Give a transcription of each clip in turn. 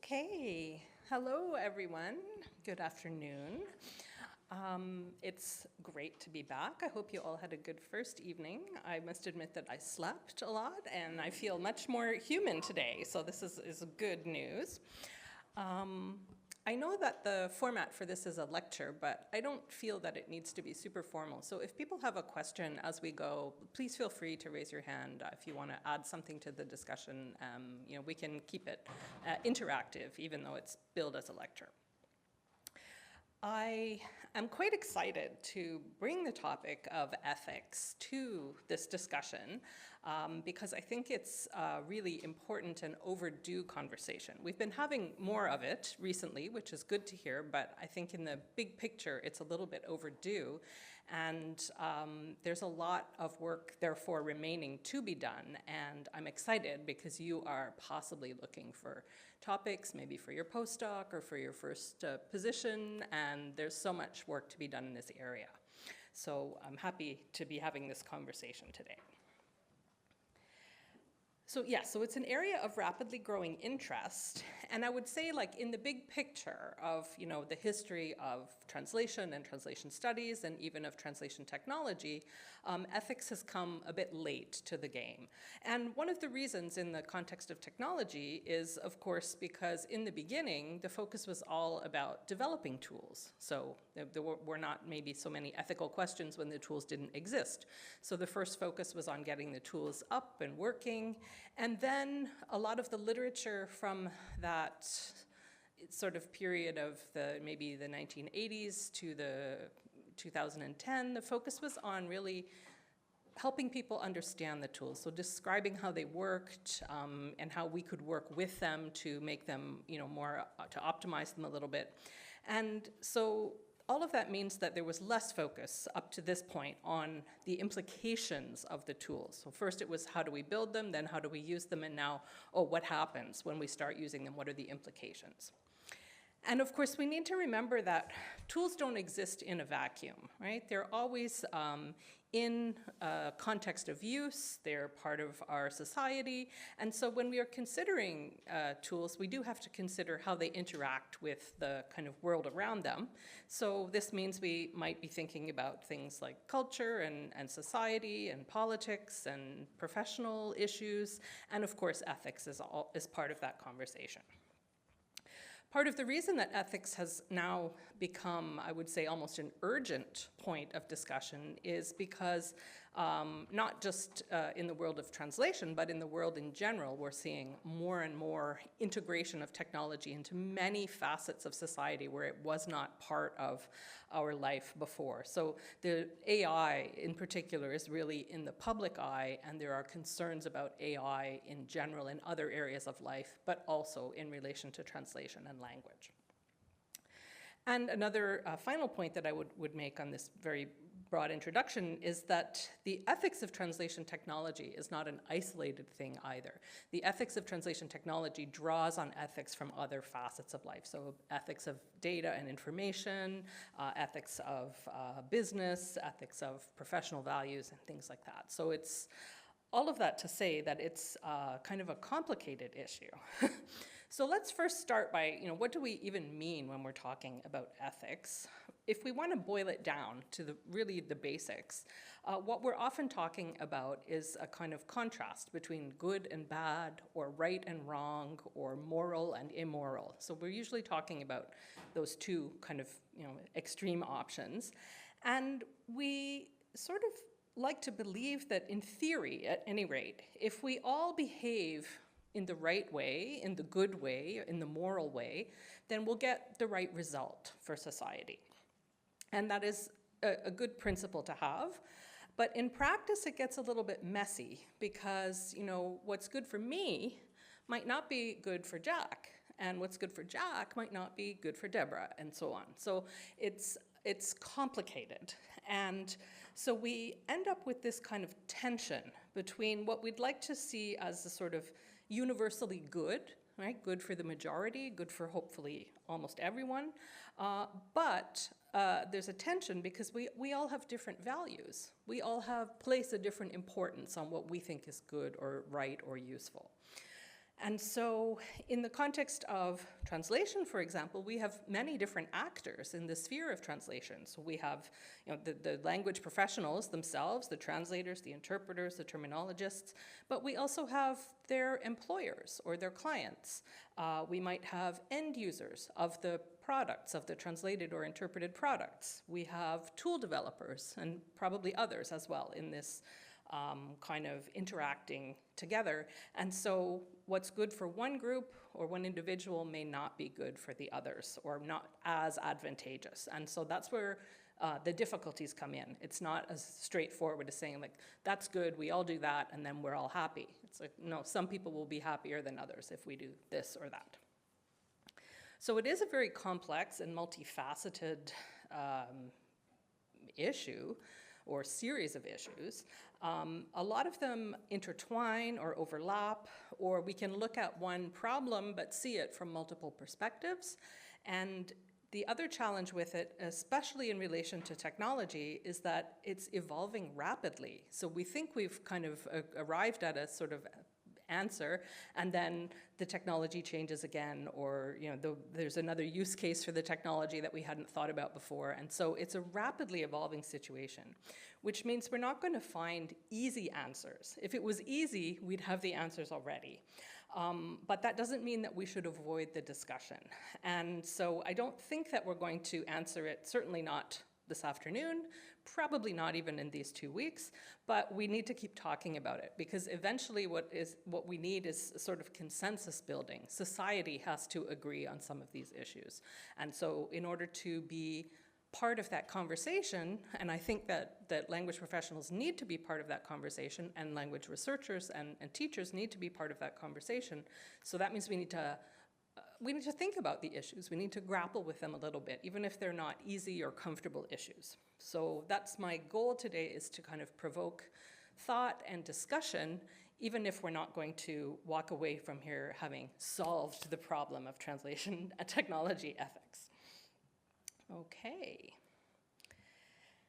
Okay, hello everyone. Good afternoon. It's great to be back. I hope you all had a good first evening. I must admit that I slept a lot and I feel much more human today, so this is good news. I know that the format for this is a lecture, but I don't feel that it needs to be super formal. So if people have a question as we go, please feel free to raise your hand if you want to add something to the discussion. We can keep it interactive, even though it's billed as a lecture. I am quite excited to bring the topic of ethics to this discussion because I think it's a really important and overdue conversation. We've been having more of it recently, which is good to hear, but I think in the big picture, it's a little bit overdue. And there's a lot of work, therefore, remaining to be done. And I'm excited because you are possibly looking for topics, maybe for your postdoc or for your first position, and there's so much work to be done in this area. So I'm happy to be having this conversation today. So it's an area of rapidly growing interest, and I would say, like, in the big picture of, the history of translation and translation studies and even of translation technology, ethics has come a bit late to the game. And one of the reasons in the context of technology is, of course, because in the beginning, the focus was all about developing tools. So there were not maybe so many ethical questions when the tools didn't exist. So the first focus was on getting the tools up and working. And then a lot of the literature from that sort of period of maybe the 1980s to the 2010, the focus was on really helping people understand the tools, so describing how they worked and how we could work with them to make them, more, to optimize them a little bit. And so all of that means that there was less focus up to this point on the implications of the tools. So first it was how do we build them, then how do we use them, and now, what happens when we start using them? What are the implications? And of course, we need to remember that tools don't exist in a vacuum, right? They're always in a context of use, they're part of our society, and so when we are considering tools, we do have to consider how they interact with the kind of world around them. So this means we might be thinking about things like culture and society and politics and professional issues, and of course ethics is part of that conversation. Part of the reason that ethics has now become, I would say, almost an urgent point of discussion is because not just in the world of translation, but in the world in general, we're seeing more and more integration of technology into many facets of society where it was not part of our life before. So the AI in particular is really in the public eye, and there are concerns about AI in general in other areas of life, but also in relation to translation and language. And another final point that I would make on this very broad introduction is that the ethics of translation technology is not an isolated thing either. The ethics of translation technology draws on ethics from other facets of life. So ethics of data and information, ethics of business, ethics of professional values, and things like that. So it's all of that to say that it's kind of a complicated issue. So let's first start by, what do we even mean when we're talking about ethics? If we want to boil it down to really the basics, what we're often talking about is a kind of contrast between good and bad, or right and wrong, or moral and immoral. So we're usually talking about those two kind of, extreme options. And we sort of like to believe that in theory, at any rate, if we all behave in the right way, in the good way, in the moral way, then we'll get the right result for society. And that is a good principle to have. But in practice, it gets a little bit messy because, what's good for me might not be good for Jack, and what's good for Jack might not be good for Deborah, and so on. So it's complicated. And so we end up with this kind of tension between what we'd like to see as a sort of universally good, right? Good for the majority, good for hopefully almost everyone. But there's a tension because we all have different values. We all place a different importance on what we think is good or right or useful. And so in the context of translation, for example, we have many different actors in the sphere of translation. So we have the language professionals themselves, the translators, the interpreters, the terminologists, but we also have their employers or their clients. We might have end users of the products, of the translated or interpreted products. We have tool developers and probably others as well in this kind of interacting together. And so what's good for one group or one individual may not be good for the others or not as advantageous. And so that's where the difficulties come in. It's not as straightforward as saying, like, that's good, we all do that, and then we're all happy. It's like, no, some people will be happier than others if we do this or that. So it is a very complex and multifaceted issue or series of issues. A lot of them intertwine or overlap, or we can look at one problem but see it from multiple perspectives. And the other challenge with it, especially in relation to technology, is that it's evolving rapidly. So we think we've kind of arrived at a sort of answer, and then the technology changes again, or there's another use case for the technology that we hadn't thought about before. And so it's a rapidly evolving situation, which means we're not going to find easy answers. If it was easy, we'd have the answers already. But that doesn't mean that we should avoid the discussion. And so I don't think that we're going to answer it, certainly not this afternoon, probably not even in these 2 weeks, but we need to keep talking about it, because eventually what we need is a sort of consensus building. Society has to agree on some of these issues. And so in order to be part of that conversation, and I think that language professionals need to be part of that conversation, and language researchers and teachers need to be part of that conversation. So that means we need to think about the issues. We need to grapple with them a little bit, even if they're not easy or comfortable issues. So that's my goal today, is to kind of provoke thought and discussion, even if we're not going to walk away from here having solved the problem of translation technology ethics. Okay.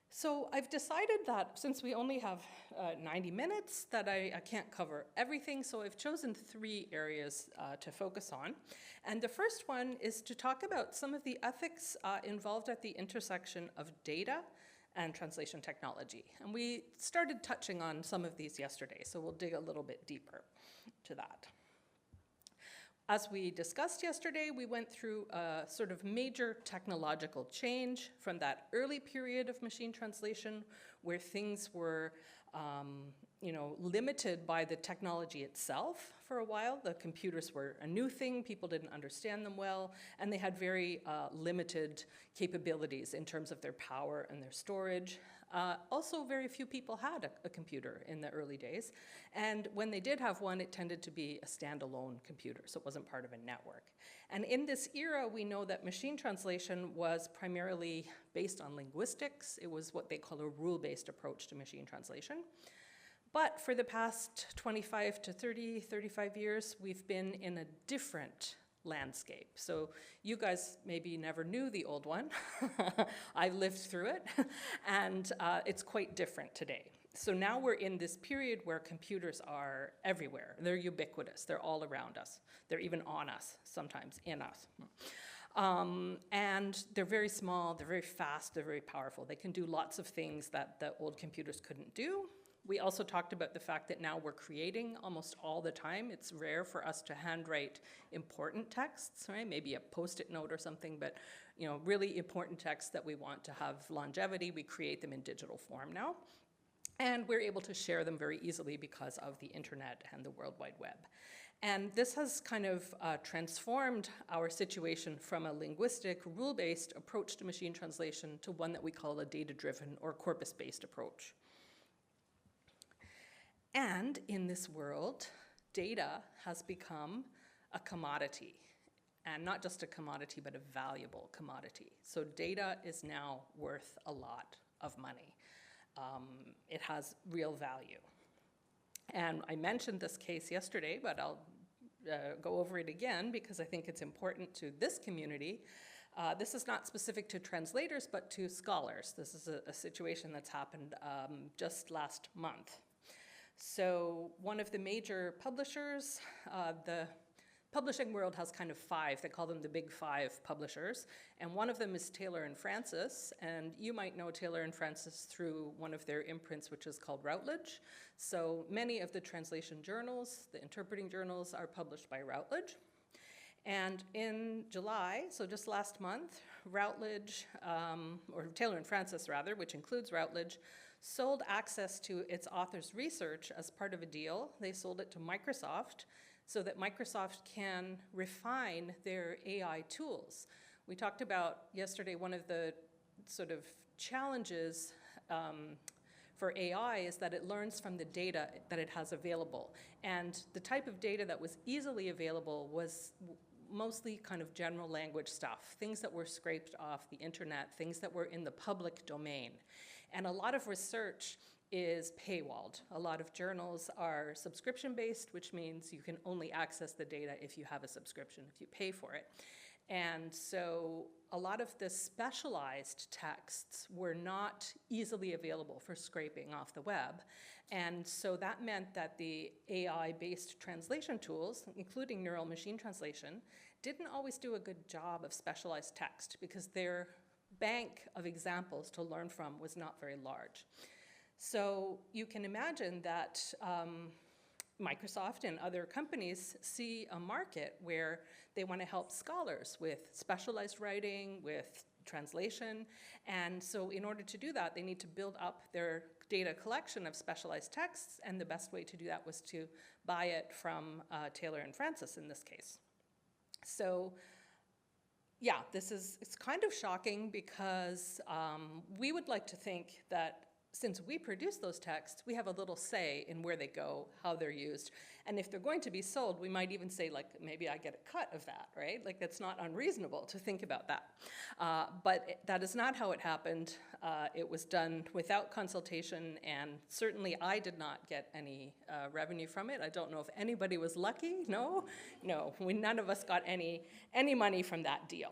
So I've decided that since we only have 90 minutes, that I can't cover everything, so I've chosen 3 areas to focus on. And the first one is to talk about some of the ethics involved at the intersection of data and translation technology. And we started touching on some of these yesterday, so we'll dig a little bit deeper to that. As we discussed yesterday, we went through a sort of major technological change from that early period of machine translation, where things were limited by the technology itself for a while. The computers were a new thing, people didn't understand them well, and they had very limited capabilities in terms of their power and their storage. Also, very few people had a computer in the early days, and when they did have one, it tended to be a standalone computer, so it wasn't part of a network. And in this era, we know that machine translation was primarily based on linguistics. It was what they call a rule-based approach to machine translation. But for the past 25 to 30, 35 years, we've been in a different landscape. So you guys maybe never knew the old one. I lived through it, and it's quite different today. So now we're in this period where computers are everywhere. They're ubiquitous. They're all around us. They're even on us, sometimes in us. And they're very small, they're very fast, they're very powerful. They can do lots of things that the old computers couldn't do. We also talked about the fact that now we're creating almost all the time. It's rare for us to handwrite important texts, right? Maybe a Post-it note or something, but really important texts that we want to have longevity, we create them in digital form now. And we're able to share them very easily because of the internet and the World Wide Web. And this has kind of transformed our situation from a linguistic, rule-based approach to machine translation to one that we call a data-driven or corpus-based approach. And in this world, data has become a commodity. And not just a commodity, but a valuable commodity. So data is now worth a lot of money. It has real value. And I mentioned this case yesterday, but I'll go over it again because I think it's important to this community. This is not specific to translators, but to scholars. This is a situation that's happened just last month. So one of the major publishers, the publishing world has kind of five. They call them the big five publishers. And one of them is Taylor and Francis. And you might know Taylor and Francis through one of their imprints, which is called Routledge. So many of the translation journals, the interpreting journals, are published by Routledge. And in July, so just last month, Routledge, or Taylor and Francis rather, which includes Routledge, sold access to its authors' research as part of a deal. They sold it to Microsoft so that Microsoft can refine their AI tools. We talked about yesterday one of the sort of challenges for AI is that it learns from the data that it has available. And the type of data that was easily available was mostly kind of general language stuff, things that were scraped off the internet, things that were in the public domain. And a lot of research is paywalled. A lot of journals are subscription-based, which means you can only access the data if you have a subscription, if you pay for it. And so a lot of the specialized texts were not easily available for scraping off the web. And so that meant that the AI-based translation tools, including neural machine translation, didn't always do a good job of specialized text because their bank of examples to learn from was not very large. So you can imagine that Microsoft and other companies see a market where they want to help scholars with specialized writing, with translation. And so in order to do that, they need to build up their data collection of specialized texts. And the best way to do that was to buy it from Taylor and Francis in this case. So yeah, it's kind of shocking because we would like to think that since we produce those texts, we have a little say in where they go, how they're used. And if they're going to be sold, we might even say, like, maybe I get a cut of that, right? Like, that's not unreasonable to think about that. But that is not how it happened. It was done without consultation, and certainly I did not get any revenue from it. I don't know if anybody was lucky. No, none of us got any money from that deal.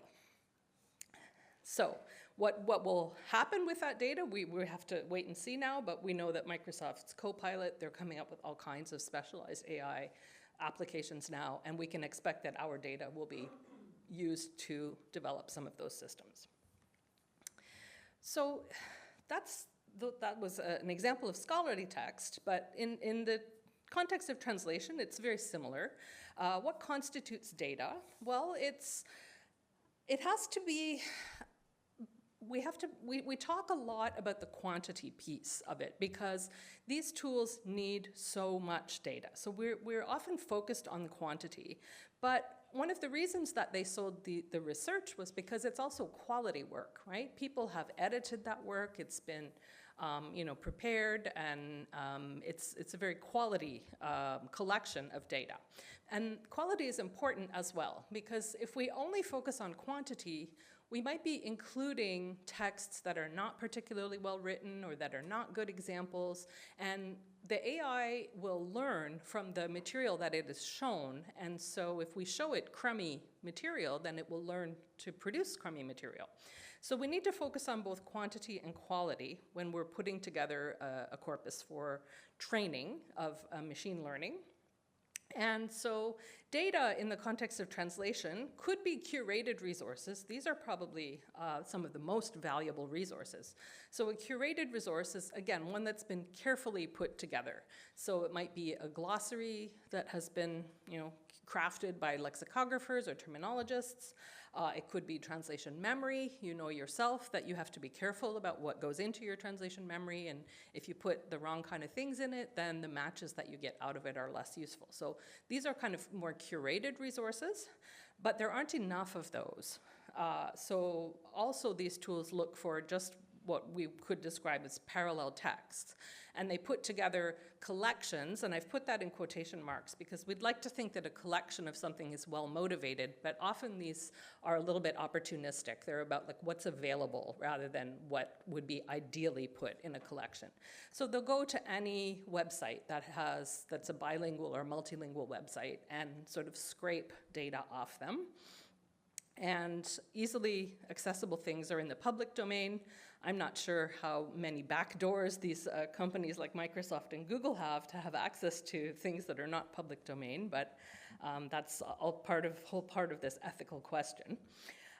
So what will happen with that data, we have to wait and see now, but we know that Microsoft's Copilot, they're coming up with all kinds of specialized AI applications now, and we can expect that our data will be used to develop some of those systems. So that was an example of scholarly text, but in the context of translation, it's very similar. What constitutes data? Well, it has to be. We talk a lot about the quantity piece of it because these tools need so much data. So we're often focused on the quantity, but one of the reasons that they sold the research was because it's also quality work, right? People have edited that work. It's been prepared, and it's a very quality collection of data. And quality is important as well, because if we only focus on quantity, we might be including texts that are not particularly well written or that are not good examples, and the AI will learn from the material that it is shown, and so if we show it crummy material, then it will learn to produce crummy material. So we need to focus on both quantity and quality when we're putting together a corpus for training of machine learning. And so data in the context of translation could be curated resources. These are probably some of the most valuable resources. So a curated resource is, again, one that's been carefully put together. So it might be a glossary that has been, crafted by lexicographers or terminologists. It could be translation memory. You know yourself that you have to be careful about what goes into your translation memory, and if you put the wrong kind of things in it, then the matches that you get out of it are less useful. So these are kind of more curated resources, but there aren't enough of those. So also these tools look for just what we could describe as parallel texts. And they put together collections, and I've put that in quotation marks because we'd like to think that a collection of something is well motivated, but often these are a little bit opportunistic. They're about like what's available rather than what would be ideally put in a collection. So they'll go to any website that's a bilingual or multilingual website and sort of scrape data off them. And easily accessible things are in the public domain. I'm not sure how many backdoors these companies like Microsoft and Google have to have access to things that are not public domain, but that's whole part of this ethical question.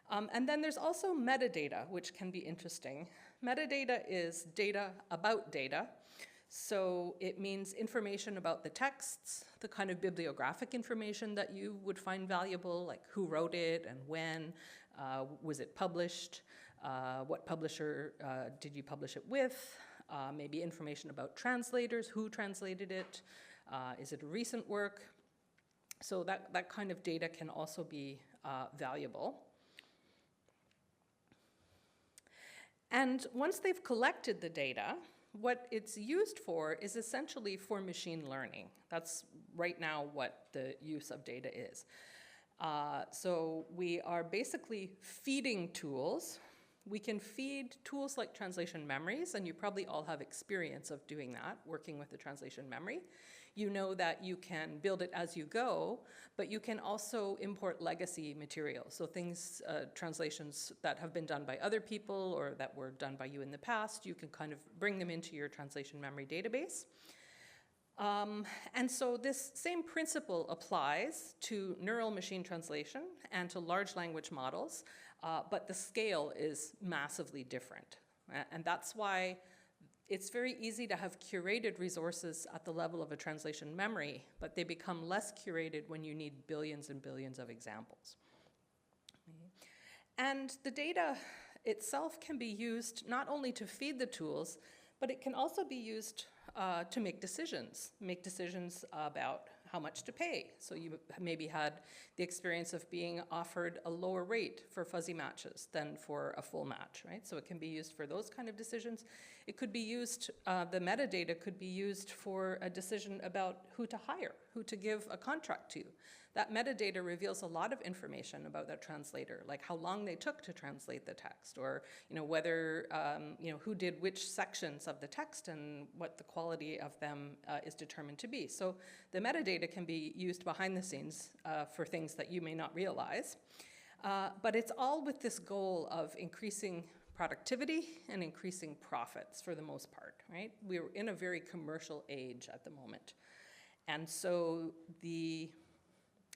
And then there's also metadata, which can be interesting. Metadata is data about data. So it means information about the texts, the kind of bibliographic information that you would find valuable, like who wrote it and when, was it published, what publisher did you publish it with, maybe information about translators, who translated it, is it a recent work? So that kind of data can also be valuable. And once they've collected the data, what it's used for is essentially for machine learning. That's right now what the use of data is. So we are basically feeding tools. We can feed tools like translation memories, and you probably all have experience of doing that, working with the translation memory. You know that you can build it as you go, but you can also import legacy material. So things, translations that have been done by other people or that were done by you in the past, you can kind of bring them into your translation memory database. And so this same principle applies to neural machine translation and to large language models, but the scale is massively different. And that's why it's very easy to have curated resources at the level of a translation memory, but they become less curated when you need billions and billions of examples. And the data itself can be used not only to feed the tools, but it can also be used to make decisions about how much to pay. So you maybe had the experience of being offered a lower rate for fuzzy matches than for a full match, right? So it can be used for those kind of decisions. It could be used, the metadata could be used for a decision about who to hire, who to give a contract to. That metadata reveals a lot of information about that translator, like how long they took to translate the text, or whether who did which sections of the text and what the quality of them is determined to be. So the metadata can be used behind the scenes for things that you may not realize, but it's all with this goal of increasing productivity and increasing profits for the most part, right? We're in a very commercial age at the moment. And so the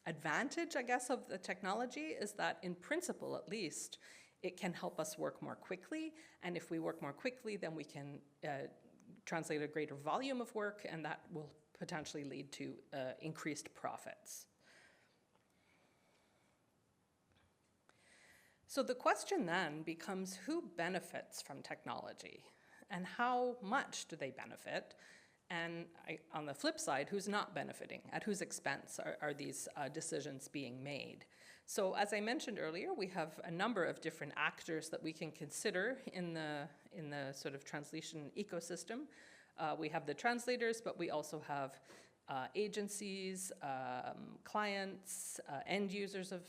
advantage, I guess, of the technology is that in principle, at least, it can help us work more quickly. And if we work more quickly, then we can translate a greater volume of work, and that will potentially lead to increased profits. So the question then becomes, who benefits from technology? And how much do they benefit? And on the flip side, who's not benefiting? At whose expense are these decisions being made? So as I mentioned earlier, we have a number of different actors that we can consider in the sort of translation ecosystem. We have the translators, but we also have agencies, clients, end users of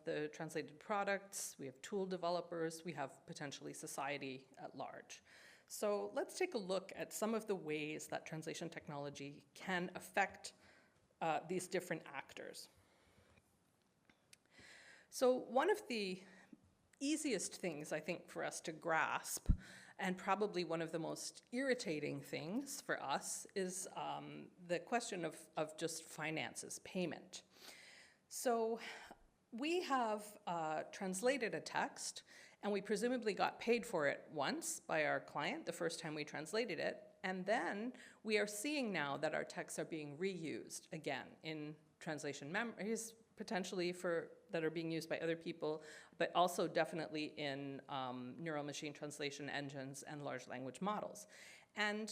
the translated products. We have tool developers. We have potentially society at large. So let's take a look at some of the ways that translation technology can affect these different actors. So one of the easiest things, I think, for us to grasp, and probably one of the most irritating things for us, is the question of just finances, payment. So we have translated a text, and we presumably got paid for it once by our client the first time we translated it. And then we are seeing now that our texts are being reused again in translation memories, potentially that are being used by other people, but also definitely in neural machine translation engines and large language models. And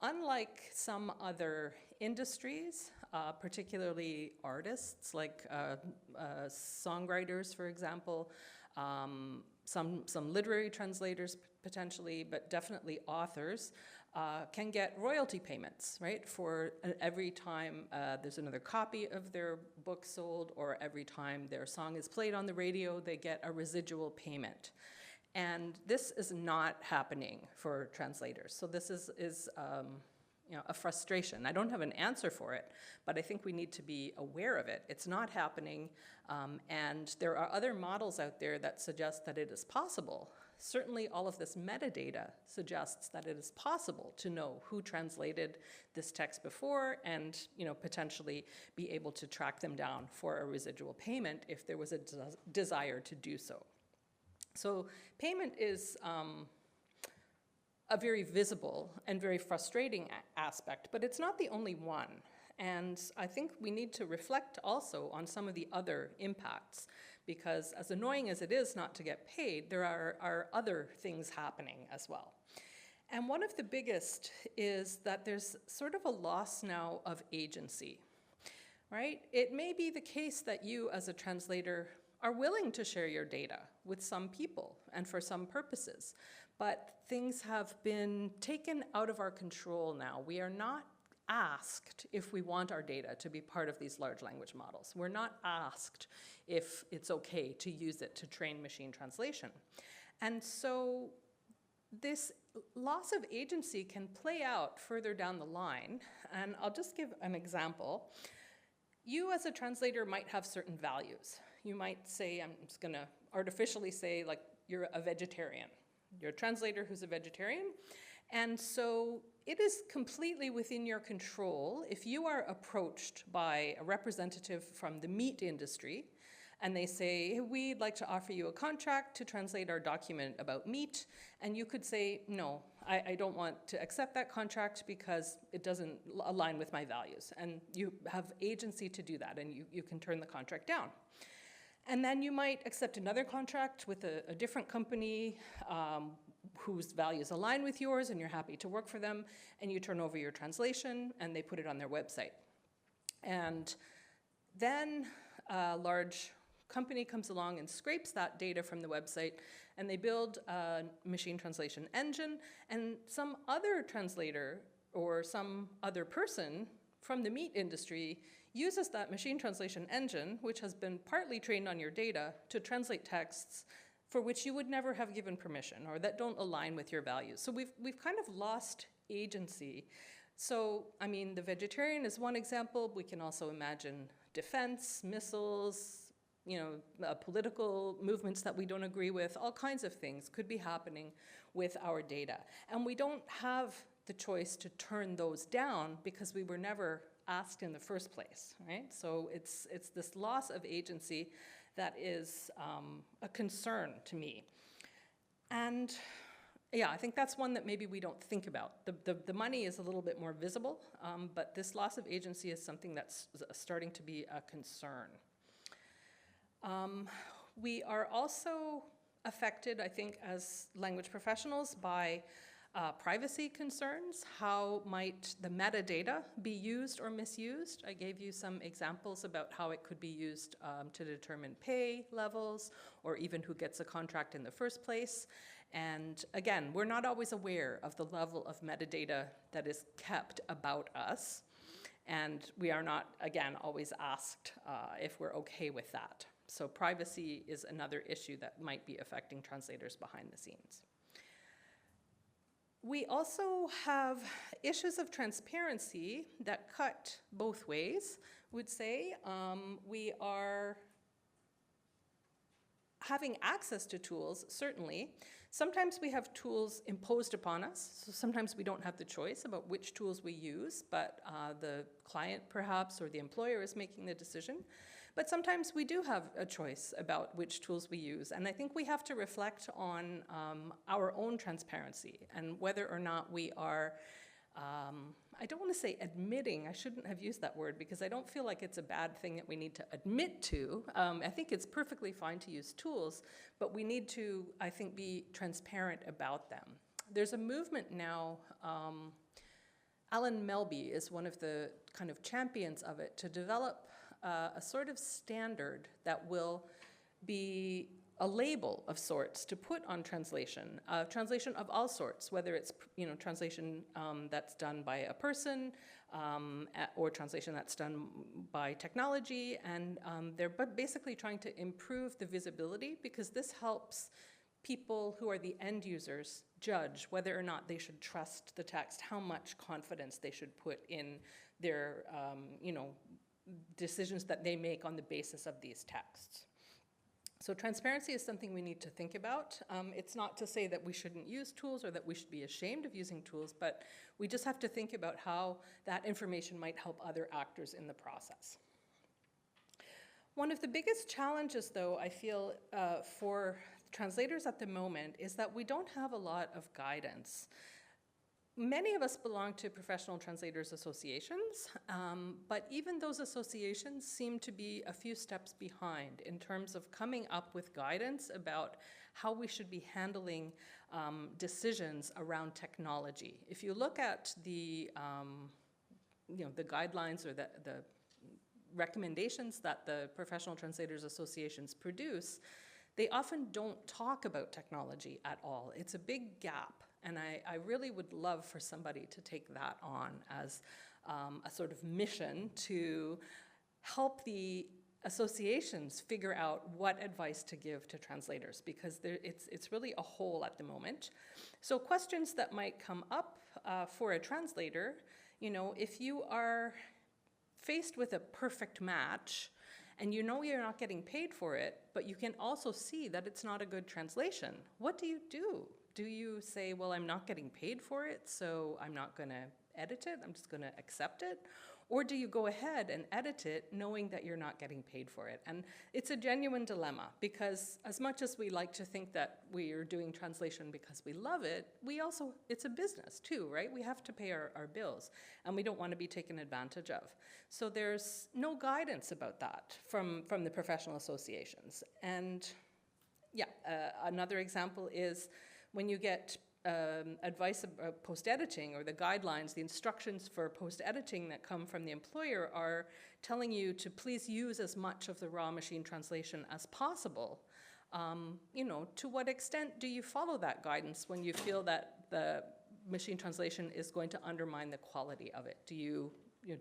unlike some other industries, particularly artists, like songwriters, for example, some literary translators potentially, but definitely authors, can get royalty payments, right? For every time there's another copy of their book sold, or every time their song is played on the radio, they get a residual payment. And this is not happening for translators. So this is a frustration. I don't have an answer for it, but I think we need to be aware of it. It's not happening, and there are other models out there that suggest that it is possible. Certainly all of this metadata suggests that it is possible to know who translated this text before and potentially be able to track them down for a residual payment if there was a desire to do so. So payment is a very visible and very frustrating aspect, but it's not the only one. And I think we need to reflect also on some of the other impacts, because as annoying as it is not to get paid, there are other things happening as well. And one of the biggest is that there's sort of a loss now of agency, right? It may be the case that you as a translator are willing to share your data with some people and for some purposes, but things have been taken out of our control now. We are not asked if we want our data to be part of these large language models. We're not asked if it's okay to use it to train machine translation. And so this loss of agency can play out further down the line, and I'll just give an example. You as a translator might have certain values. You might say, I'm just gonna artificially say, like, you're a vegetarian. You're a translator who's a vegetarian. And so it is completely within your control if you are approached by a representative from the meat industry and they say, hey, we'd like to offer you a contract to translate our document about meat. And you could say, no, I don't want to accept that contract because it doesn't align with my values. And you have agency to do that, and you can turn the contract down. And then you might accept another contract with a different company whose values align with yours, and you're happy to work for them, and you turn over your translation, and they put it on their website. And then a large company comes along and scrapes that data from the website, and they build a machine translation engine, and some other translator or some other person from the meat industry uses that machine translation engine, which has been partly trained on your data, to translate texts for which you would never have given permission or that don't align with your values. So we've kind of lost agency. So, I mean, the vegetarian is one example. We can also imagine defense, missiles, political movements that we don't agree with. All kinds of things could be happening with our data. And we don't have the choice to turn those down because we were never asked in the first place, right? So it's this loss of agency that is a concern to me. And yeah, I think that's one that maybe we don't think about. The money is a little bit more visible, but this loss of agency is something that's starting to be a concern. We are also affected, I think, as language professionals by privacy concerns. How might the metadata be used or misused? I gave you some examples about how it could be used to determine pay levels or even who gets a contract in the first place. And again, we're not always aware of the level of metadata that is kept about us. And we are not, again, always asked if we're okay with that. So privacy is another issue that might be affecting translators behind the scenes. We also have issues of transparency that cut both ways, I would say. We are having access to tools, certainly. Sometimes we have tools imposed upon us, so sometimes we don't have the choice about which tools we use, but the client perhaps or the employer is making the decision. But sometimes we do have a choice about which tools we use, and I think we have to reflect on our own transparency and whether or not we are, I don't want to say admitting, I shouldn't have used that word because I don't feel like it's a bad thing that we need to admit to. I think it's perfectly fine to use tools, but we need to, I think, be transparent about them. There's a movement now, Alan Melby is one of the kind of champions of it, to develop a sort of standard that will be a label of sorts to put on translation of all sorts, whether it's translation that's done by a person or translation that's done by technology, and they're basically trying to improve the visibility because this helps people who are the end users judge whether or not they should trust the text, how much confidence they should put in their, decisions that they make on the basis of these texts. So transparency is something we need to think about. It's not to say that we shouldn't use tools or that we should be ashamed of using tools, but we just have to think about how that information might help other actors in the process. One of the biggest challenges, though, I feel for translators at the moment is that we don't have a lot of guidance. Many of us belong to professional translators associations, but even those associations seem to be a few steps behind in terms of coming up with guidance about how we should be handling decisions around technology. If you look at the guidelines or the recommendations that the professional translators associations produce, they often don't talk about technology at all. It's a big gap. And I really would love for somebody to take that on as a sort of mission to help the associations figure out what advice to give to translators, because it's really a hole at the moment. So questions that might come up for a translator, if you are faced with a perfect match and you know you're not getting paid for it, but you can also see that it's not a good translation, what do you do? Do you say, well, I'm not getting paid for it, so I'm not going to edit it, I'm just going to accept it? Or do you go ahead and edit it knowing that you're not getting paid for it? And it's a genuine dilemma, because as much as we like to think that we are doing translation because we love it, it's a business too, right? We have to pay our bills, and we don't want to be taken advantage of. So there's no guidance about that from the professional associations. And yeah, another example is when you get advice about post-editing, or the guidelines, the instructions for post-editing that come from the employer are telling you to please use as much of the raw machine translation as possible. To what extent do you follow that guidance when you feel that the machine translation is going to undermine the quality of it? Do you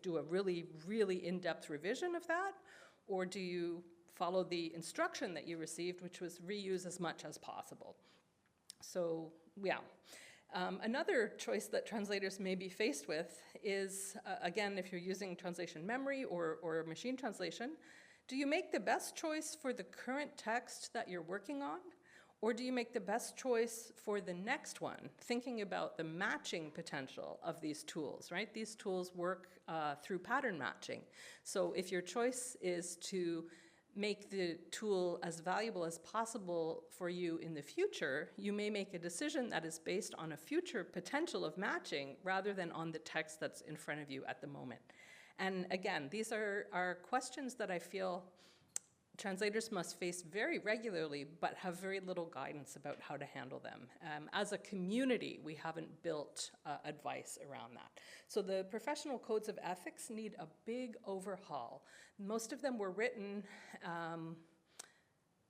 do a really, really in-depth revision of that? Or do you follow the instruction that you received, which was reuse as much as possible? So, yeah. Another choice that translators may be faced with is, again, if you're using translation memory or machine translation, do you make the best choice for the current text that you're working on? Or do you make the best choice for the next one, thinking about the matching potential of these tools, right? These tools work through pattern matching. So if your choice is to make the tool as valuable as possible for you in the future, you may make a decision that is based on a future potential of matching rather than on the text that's in front of you at the moment. And again, these are questions that I feel translators must face very regularly, but have very little guidance about how to handle them. As a community, we haven't built advice around that. So the professional codes of ethics need a big overhaul. Most of them were written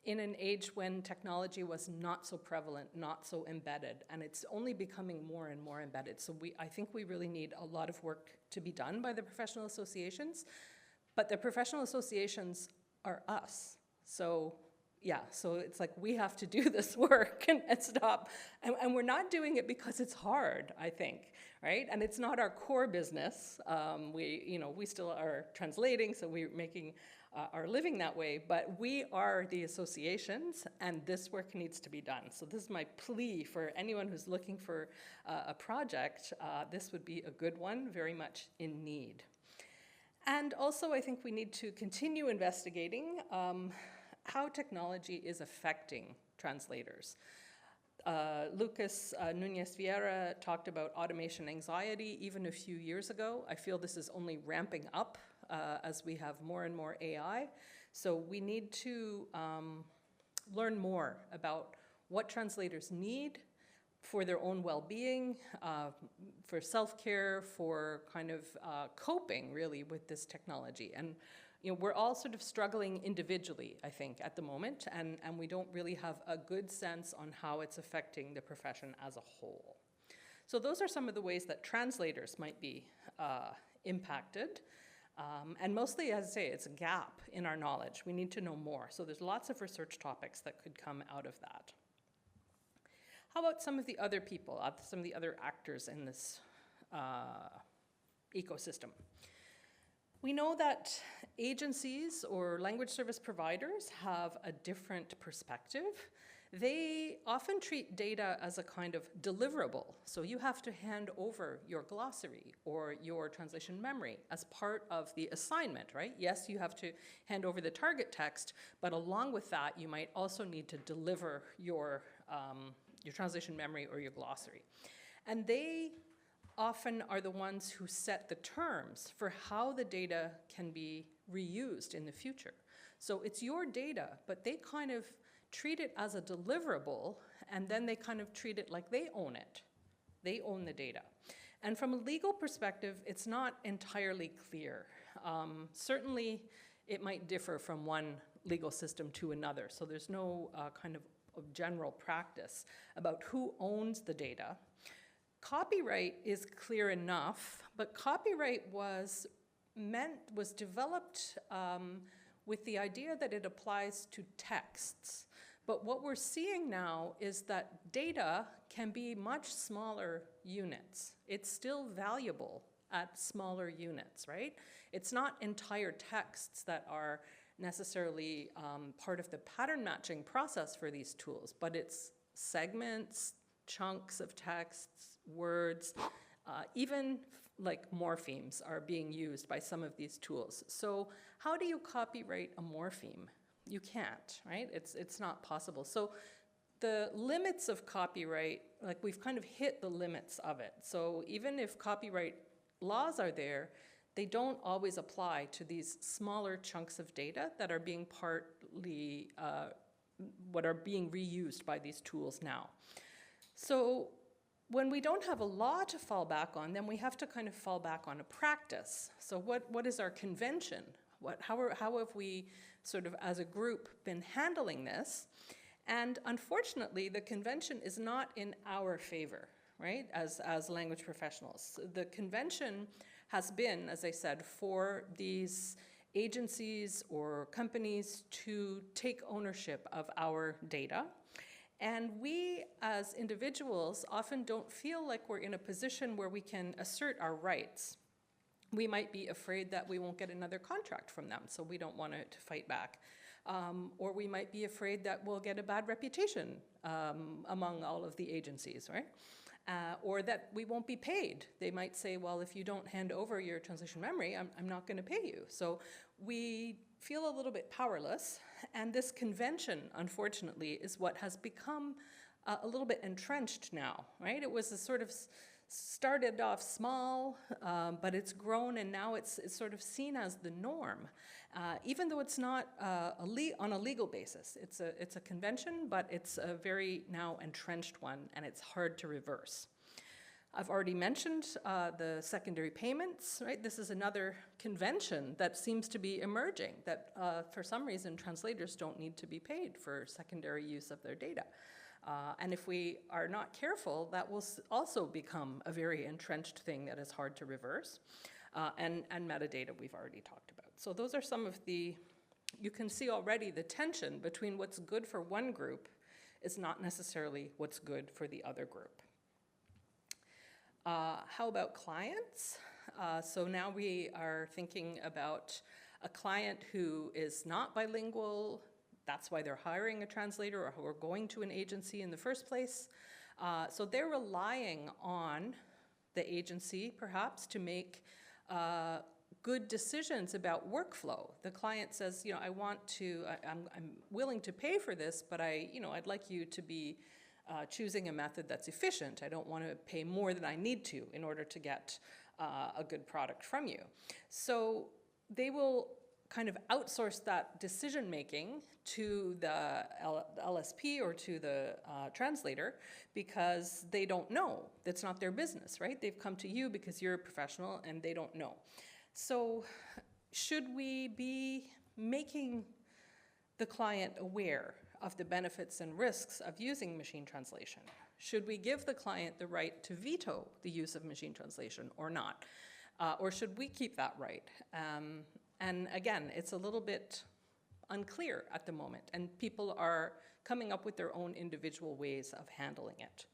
in an age when technology was not so prevalent, not so embedded, and it's only becoming more and more embedded. So I think we really need a lot of work to be done by the professional associations, but the professional associations are us. So yeah, so it's like we have to do this work and stop. And we're not doing it because it's hard, I think, right? And it's not our core business. We still are translating, so we're making our living that way, but we are the associations, and this work needs to be done. So this is my plea for anyone who's looking for a project. This would be a good one, very much in need. And also, I think we need to continue investigating how technology is affecting translators. Lucas Nunez Vieira talked about automation anxiety even a few years ago. I feel this is only ramping up as we have more and more AI. So we need to learn more about what translators need for their own well-being, for self-care, for kind of coping, really, with this technology. And we're all sort of struggling individually, I think, at the moment, and we don't really have a good sense on how it's affecting the profession as a whole. So those are some of the ways that translators might be impacted. And mostly, as I say, it's a gap in our knowledge. We need to know more. So there's lots of research topics that could come out of that. How about some of the other people, some of the other actors in this ecosystem? We know that agencies or language service providers have a different perspective. They often treat data as a kind of deliverable. So you have to hand over your glossary or your translation memory as part of the assignment, right? Yes, you have to hand over the target text, but along with that, you might also need to deliver your translation memory or your glossary. And they often are the ones who set the terms for how the data can be reused in the future. So it's your data, but they kind of treat it as a deliverable, and then they kind of treat it like they own it. They own the data. And from a legal perspective, it's not entirely clear. Certainly, it might differ from one legal system to another, so there's no kind of general practice about who owns the data. Copyright is clear enough, but copyright was developed with the idea that it applies to texts. But what we're seeing now is that data can be much smaller units. It's still valuable at smaller units, right? It's not entire texts that are necessarily part of the pattern matching process for these tools, but it's segments, chunks of texts, words, even like morphemes are being used by some of these tools. So how do you copyright a morpheme? You can't, right? It's not possible. So the limits of copyright, like we've kind of hit the limits of it. So even if copyright laws are there, they don't always apply to these smaller chunks of data that are being partly, what are being reused by these tools now. So when we don't have a law to fall back on, then we have to kind of fall back on a practice. So what is our convention? How have we sort of as a group been handling this? And unfortunately, the convention is not in our favor, right, as language professionals. The convention has been, as I said, for these agencies or companies to take ownership of our data. And we, as individuals, often don't feel like we're in a position where we can assert our rights. We might be afraid that we won't get another contract from them, so we don't want to fight back. Or we might be afraid that we'll get a bad reputation among all of the agencies, right? Or that we won't be paid. They might say, well, if you don't hand over your translation memory, I'm not going to pay you. So we feel a little bit powerless, and this convention, unfortunately, is what has become a little bit entrenched now, right? It was a sort of started off small, but it's grown, and now it's sort of seen as the norm, even though it's not on a legal basis. It's a convention, but it's a very now entrenched one, and it's hard to reverse. I've already mentioned the secondary payments, right? This is another convention that seems to be emerging, that for some reason translators don't need to be paid for secondary use of their data. And if we are not careful, that will also become a very entrenched thing that is hard to reverse. And metadata we've already talked about. So those are some of you can see already the tension between what's good for one group is not necessarily what's good for the other group. How about clients? So now we are thinking about a client who is not bilingual. That's why they're hiring a translator or who are going to an agency in the first place. So they're relying on the agency, perhaps, to make good decisions about workflow. The client says, I'm willing to pay for this, but I'd like you to be choosing a method that's efficient. I don't want to pay more than I need to in order to get a good product from you. So they will kind of outsource that decision-making to the LSP or to the translator because they don't know. That's not their business, right? They've come to you because you're a professional and they don't know. So should we be making the client aware of the benefits and risks of using machine translation? Should we give the client the right to veto the use of machine translation or not? Or should we keep that right? And again, it's a little bit unclear at the moment, and people are coming up with their own individual ways of handling it.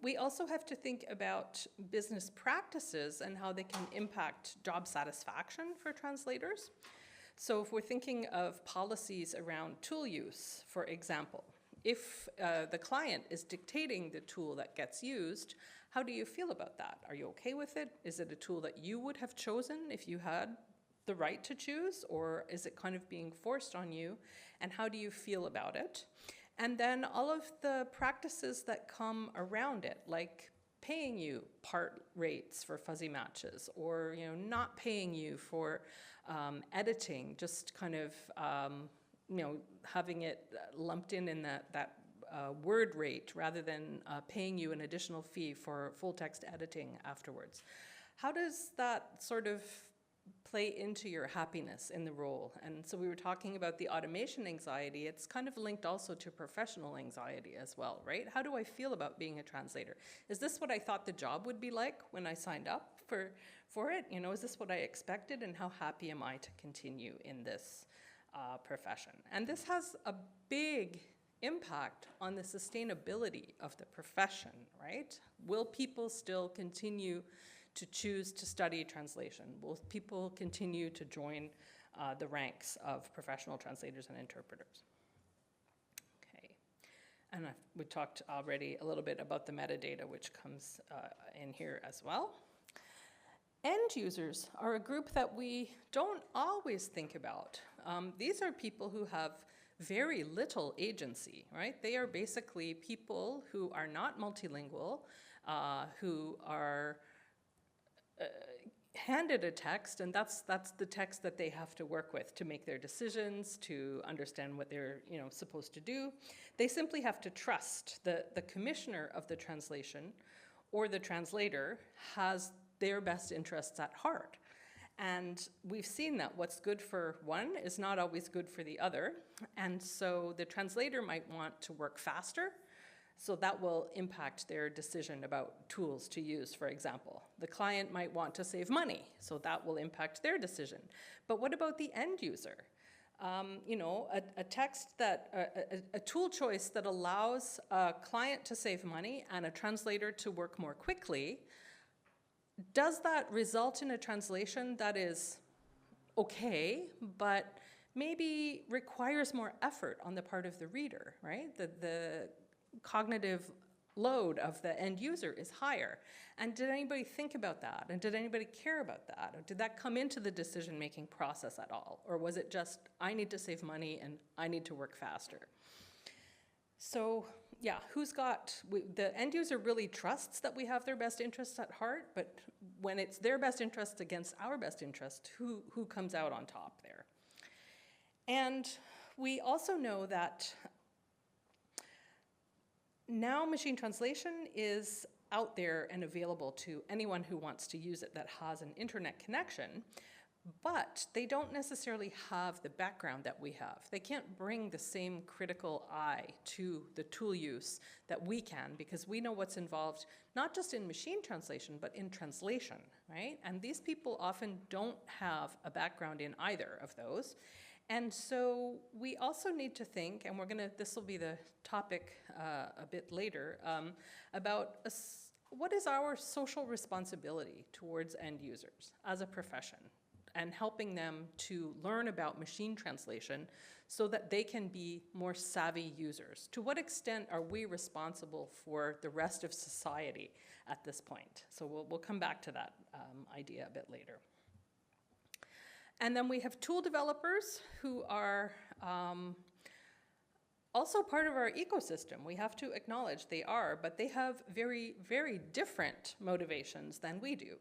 We also have to think about business practices and how they can impact job satisfaction for translators. So if we're thinking of policies around tool use, for example, if the client is dictating the tool that gets used, how do you feel about that? Are you okay with it? Is it a tool that you would have chosen if you had the right to choose, or is it kind of being forced on you? And how do you feel about it? And then all of the practices that come around it, like paying you part rates for fuzzy matches, or not paying you for editing, just kind of having it lumped in that word rate rather than paying you an additional fee for full text editing afterwards. How does that sort of play into your happiness in the role? And so we were talking about the automation anxiety. It's kind of linked also to professional anxiety as well, right? How do I feel about being a translator? Is this what I thought the job would be like when I signed up for it? Is this what I expected, and how happy am I to continue in this profession? And this has a big impact on the sustainability of the profession, right? Will people still continue to choose to study translation? Will people continue to join the ranks of professional translators and interpreters? Okay, and we talked already a little bit about the metadata, which comes in here as well. End users are a group that we don't always think about. These are people who have very little agency, right? They are basically people who are not multilingual, who are handed a text, and that's the text that they have to work with to make their decisions, to understand what they're supposed to do. They simply have to trust the commissioner of the translation or the translator has their best interests at heart. And we've seen that what's good for one is not always good for the other. And so the translator might want to work faster, so that will impact their decision about tools to use, for example. The client might want to save money, so that will impact their decision. But what about the end user? A text that, a tool choice that allows a client to save money and a translator to work more quickly, does that result in a translation that is okay, but maybe requires more effort on the part of the reader, right? The cognitive load of the end user is higher. And did anybody think about that? And did anybody care about that? Or did that come into the decision-making process at all? Or was it just, I need to save money and I need to work faster? So yeah, the end user really trusts that we have their best interests at heart, but when it's their best interests against our best interest, who comes out on top there? And we also know that now machine translation is out there and available to anyone who wants to use it that has an internet connection, but they don't necessarily have the background that we have. They can't bring the same critical eye to the tool use that we can, because we know what's involved, not just in machine translation, but in translation, right? And these people often don't have a background in either of those. And so we also need to think, and this will be the topic a bit later, about what is our social responsibility towards end users as a profession, and helping them to learn about machine translation so that they can be more savvy users. To what extent are we responsible for the rest of society at this point? So we'll come back to that idea a bit later. And then we have tool developers who are also part of our ecosystem. We have to acknowledge they are, but they have very, very different motivations than we do.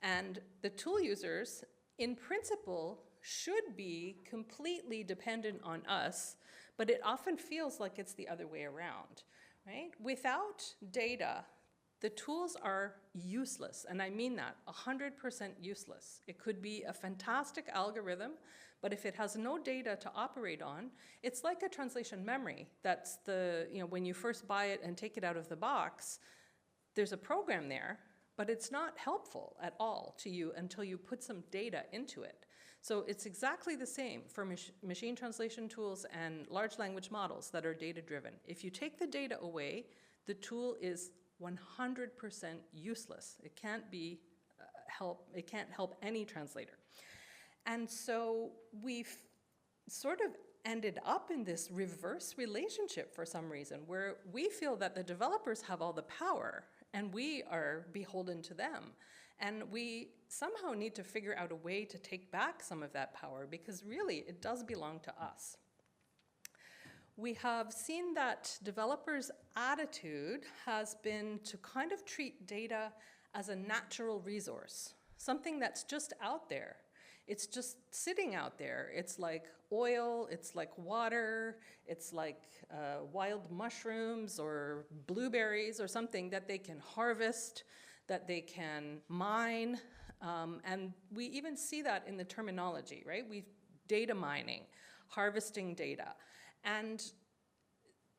And the tool users, in principle, should be completely dependent on us, but it often feels like it's the other way around, right? Without data, the tools are useless, and I mean that, 100% useless. It could be a fantastic algorithm, but if it has no data to operate on, it's like a translation memory. That's when you first buy it and take it out of the box, there's a program there, but it's not helpful at all to you until you put some data into it. So it's exactly the same for machine translation tools and large language models that are data-driven. If you take the data away, the tool is 100% useless. It can't be it can't help any translator. And so we've sort of ended up in this reverse relationship for some reason, where we feel that the developers have all the power and we are beholden to them. And we somehow need to figure out a way to take back some of that power, because really it does belong to us. We have seen that developers' attitude has been to kind of treat data as a natural resource, something that's just out there. It's just sitting out there. It's like oil, it's like water, it's like wild mushrooms or blueberries or something that they can harvest, that they can mine. And we even see that in the terminology, right? Data mining, harvesting data. And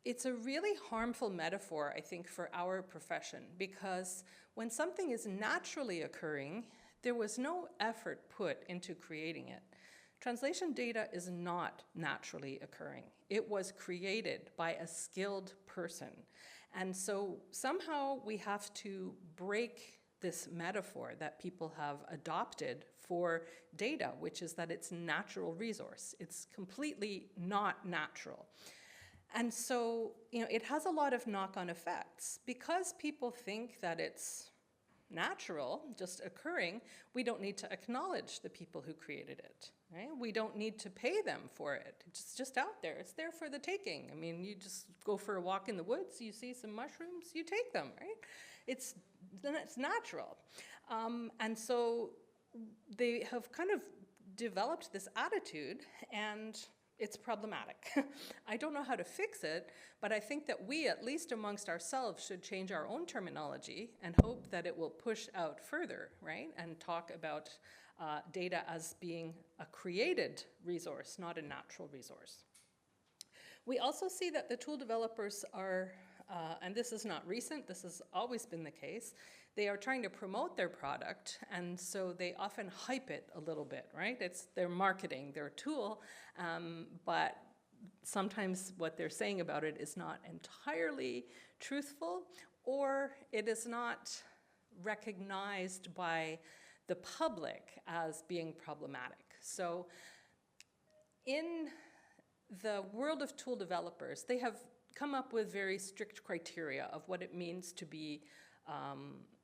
it's a really harmful metaphor, I think, for our profession, because when something is naturally occurring, there was no effort put into creating it. Translation data is not naturally occurring. It was created by a skilled person. And so somehow we have to break this metaphor that people have adopted for data, which is that it's a natural resource. It's completely not natural. And so, it has a lot of knock-on effects. Because people think that it's natural, just occurring, we don't need to acknowledge the people who created it, right? We don't need to pay them for it. It's just out there. It's there for the taking. I mean, you just go for a walk in the woods, you see some mushrooms, you take them, right? It's natural. And so they have kind of developed this attitude, and it's problematic. I don't know how to fix it, but I think that we, at least amongst ourselves, should change our own terminology and hope that it will push out further, right? And talk about data as being a created resource, not a natural resource. We also see that the tool developers are, and this is not recent, this has always been the case, they are trying to promote their product, and so they often hype it a little bit, right? It's their marketing, their tool, but sometimes what they're saying about it is not entirely truthful, or it is not recognized by the public as being problematic. So in the world of tool developers, they have come up with very strict criteria of what it means to be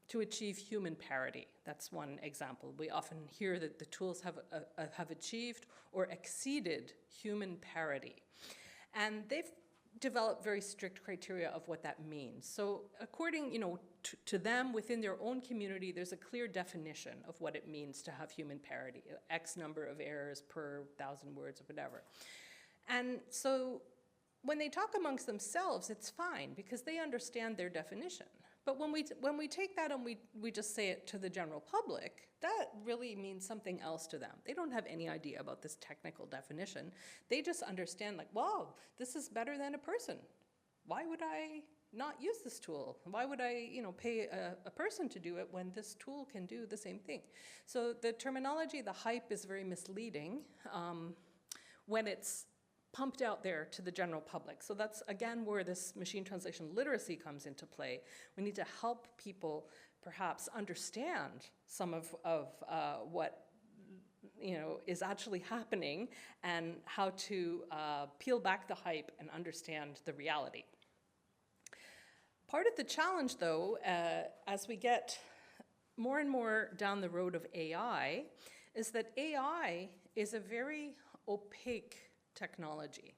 to achieve human parity. That's one example. We often hear that the tools have achieved or exceeded human parity. And they've developed very strict criteria of what that means. So according to them, within their own community, there's a clear definition of what it means to have human parity, X number of errors per 1,000 words or whatever. And so when they talk amongst themselves, it's fine because they understand their definition. But when we take that and we just say it to the general public, that really means something else to them. They don't have any idea about this technical definition. They just understand, like, wow, this is better than a person. Why would I not use this tool? Why would I, pay a person to do it when this tool can do the same thing? So the terminology, the hype, is very misleading when it's pumped out there to the general public. So that's, again, where this machine translation literacy comes into play. We need to help people perhaps understand some of what is actually happening and how to peel back the hype and understand the reality. Part of the challenge, though, as we get more and more down the road of AI, is that AI is a very opaque technology.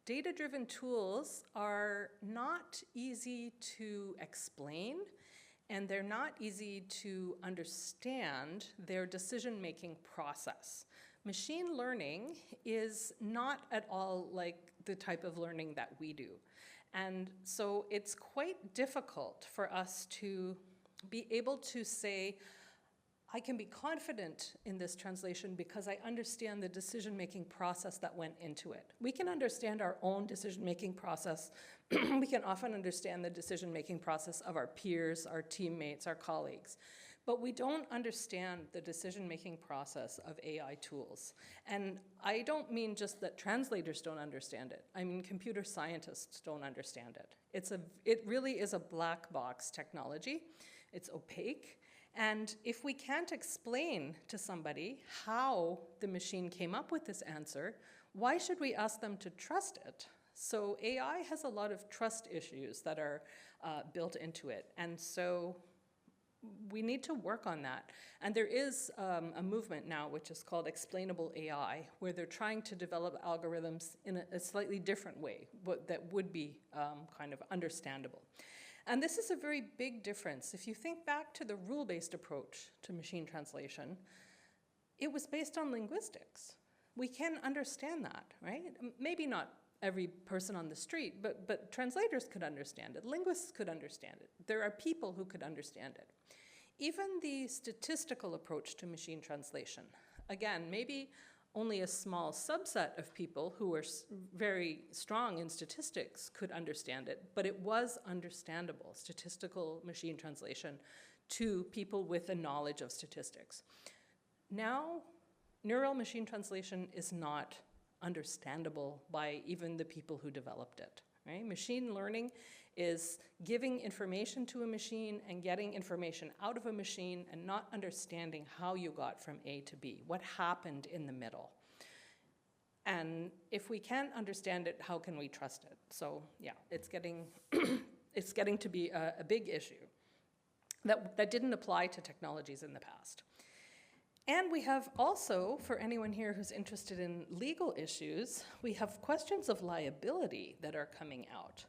Data-driven tools are not easy to explain, and they're not easy to understand their decision-making process. Machine learning is not at all like the type of learning that we do. And so it's quite difficult for us to be able to say, I can be confident in this translation because I understand the decision-making process that went into it. We can understand our own decision-making process. We can often understand the decision-making process of our peers, our teammates, our colleagues. but we don't understand the decision-making process of AI tools. And I don't mean just that translators don't understand it. I mean computer scientists don't understand it. It really is a black box technology. It's opaque. And if we can't explain to somebody how the machine came up with this answer, why should we ask them to trust it? So AI has a lot of trust issues that are built into it. And so we need to work on that. And there is a movement now which is called explainable AI, where they're trying to develop algorithms in a slightly different way that would be kind of understandable. And this is a very big difference. If you think back to the rule-based approach to machine translation, it was based on linguistics. We can understand that, right? Maybe not every person on the street, but translators could understand it. Linguists could understand it. There are people who could understand it. Even the statistical approach to machine translation, again, maybe only a small subset of people who were very strong in statistics could understand it, but it was understandable, statistical machine translation, to people with a knowledge of statistics. Now, neural machine translation is not understandable by even the people who developed it, right? Machine learning is giving information to a machine and getting information out of a machine and not understanding how you got from A to B, what happened in the middle. And if we can't understand it, how can we trust it? So yeah, it's getting, it's getting to be a big issue that didn't apply to technologies in the past. And we have also, for anyone here who's interested in legal issues, we have questions of liability that are coming out.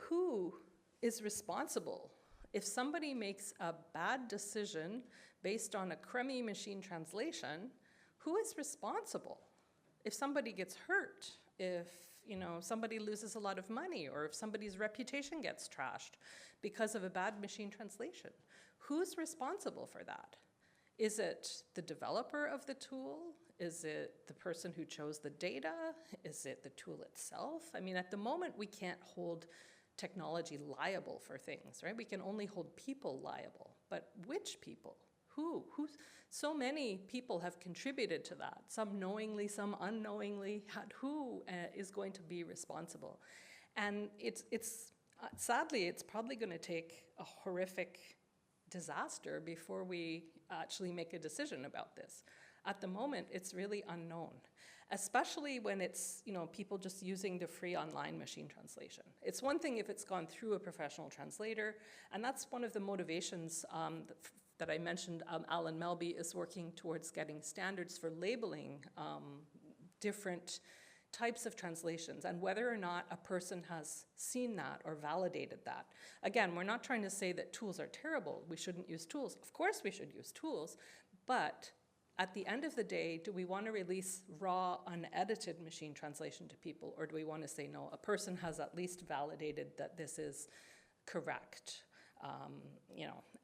Who is responsible if somebody makes a bad decision based on a crummy machine translation? Who is responsible? If somebody gets hurt, if somebody loses a lot of money, or if somebody's reputation gets trashed because of a bad machine translation, who's responsible for that? Is it the developer of the tool? Is it the person who chose the data? Is it the tool itself? I mean, at the moment, we can't hold technology liable for things, right? We can only hold people liable, but which people? Who? So many people have contributed to that, some knowingly, some unknowingly. Who is going to be responsible? And sadly, it's probably going to take a horrific disaster before we actually make a decision about this. At the moment, it's really unknown, especially when it's people just using the free online machine translation. It's one thing if it's gone through a professional translator, and that's one of the motivations that I mentioned. Alan Melby is working towards getting standards for labeling different types of translations and whether or not a person has seen that or validated that. Again, we're not trying to say that tools are terrible. We shouldn't use tools. Of course we should use tools, but at the end of the day, do we want to release raw, unedited machine translation to people, or do we want to say, no, a person has at least validated that this is correct?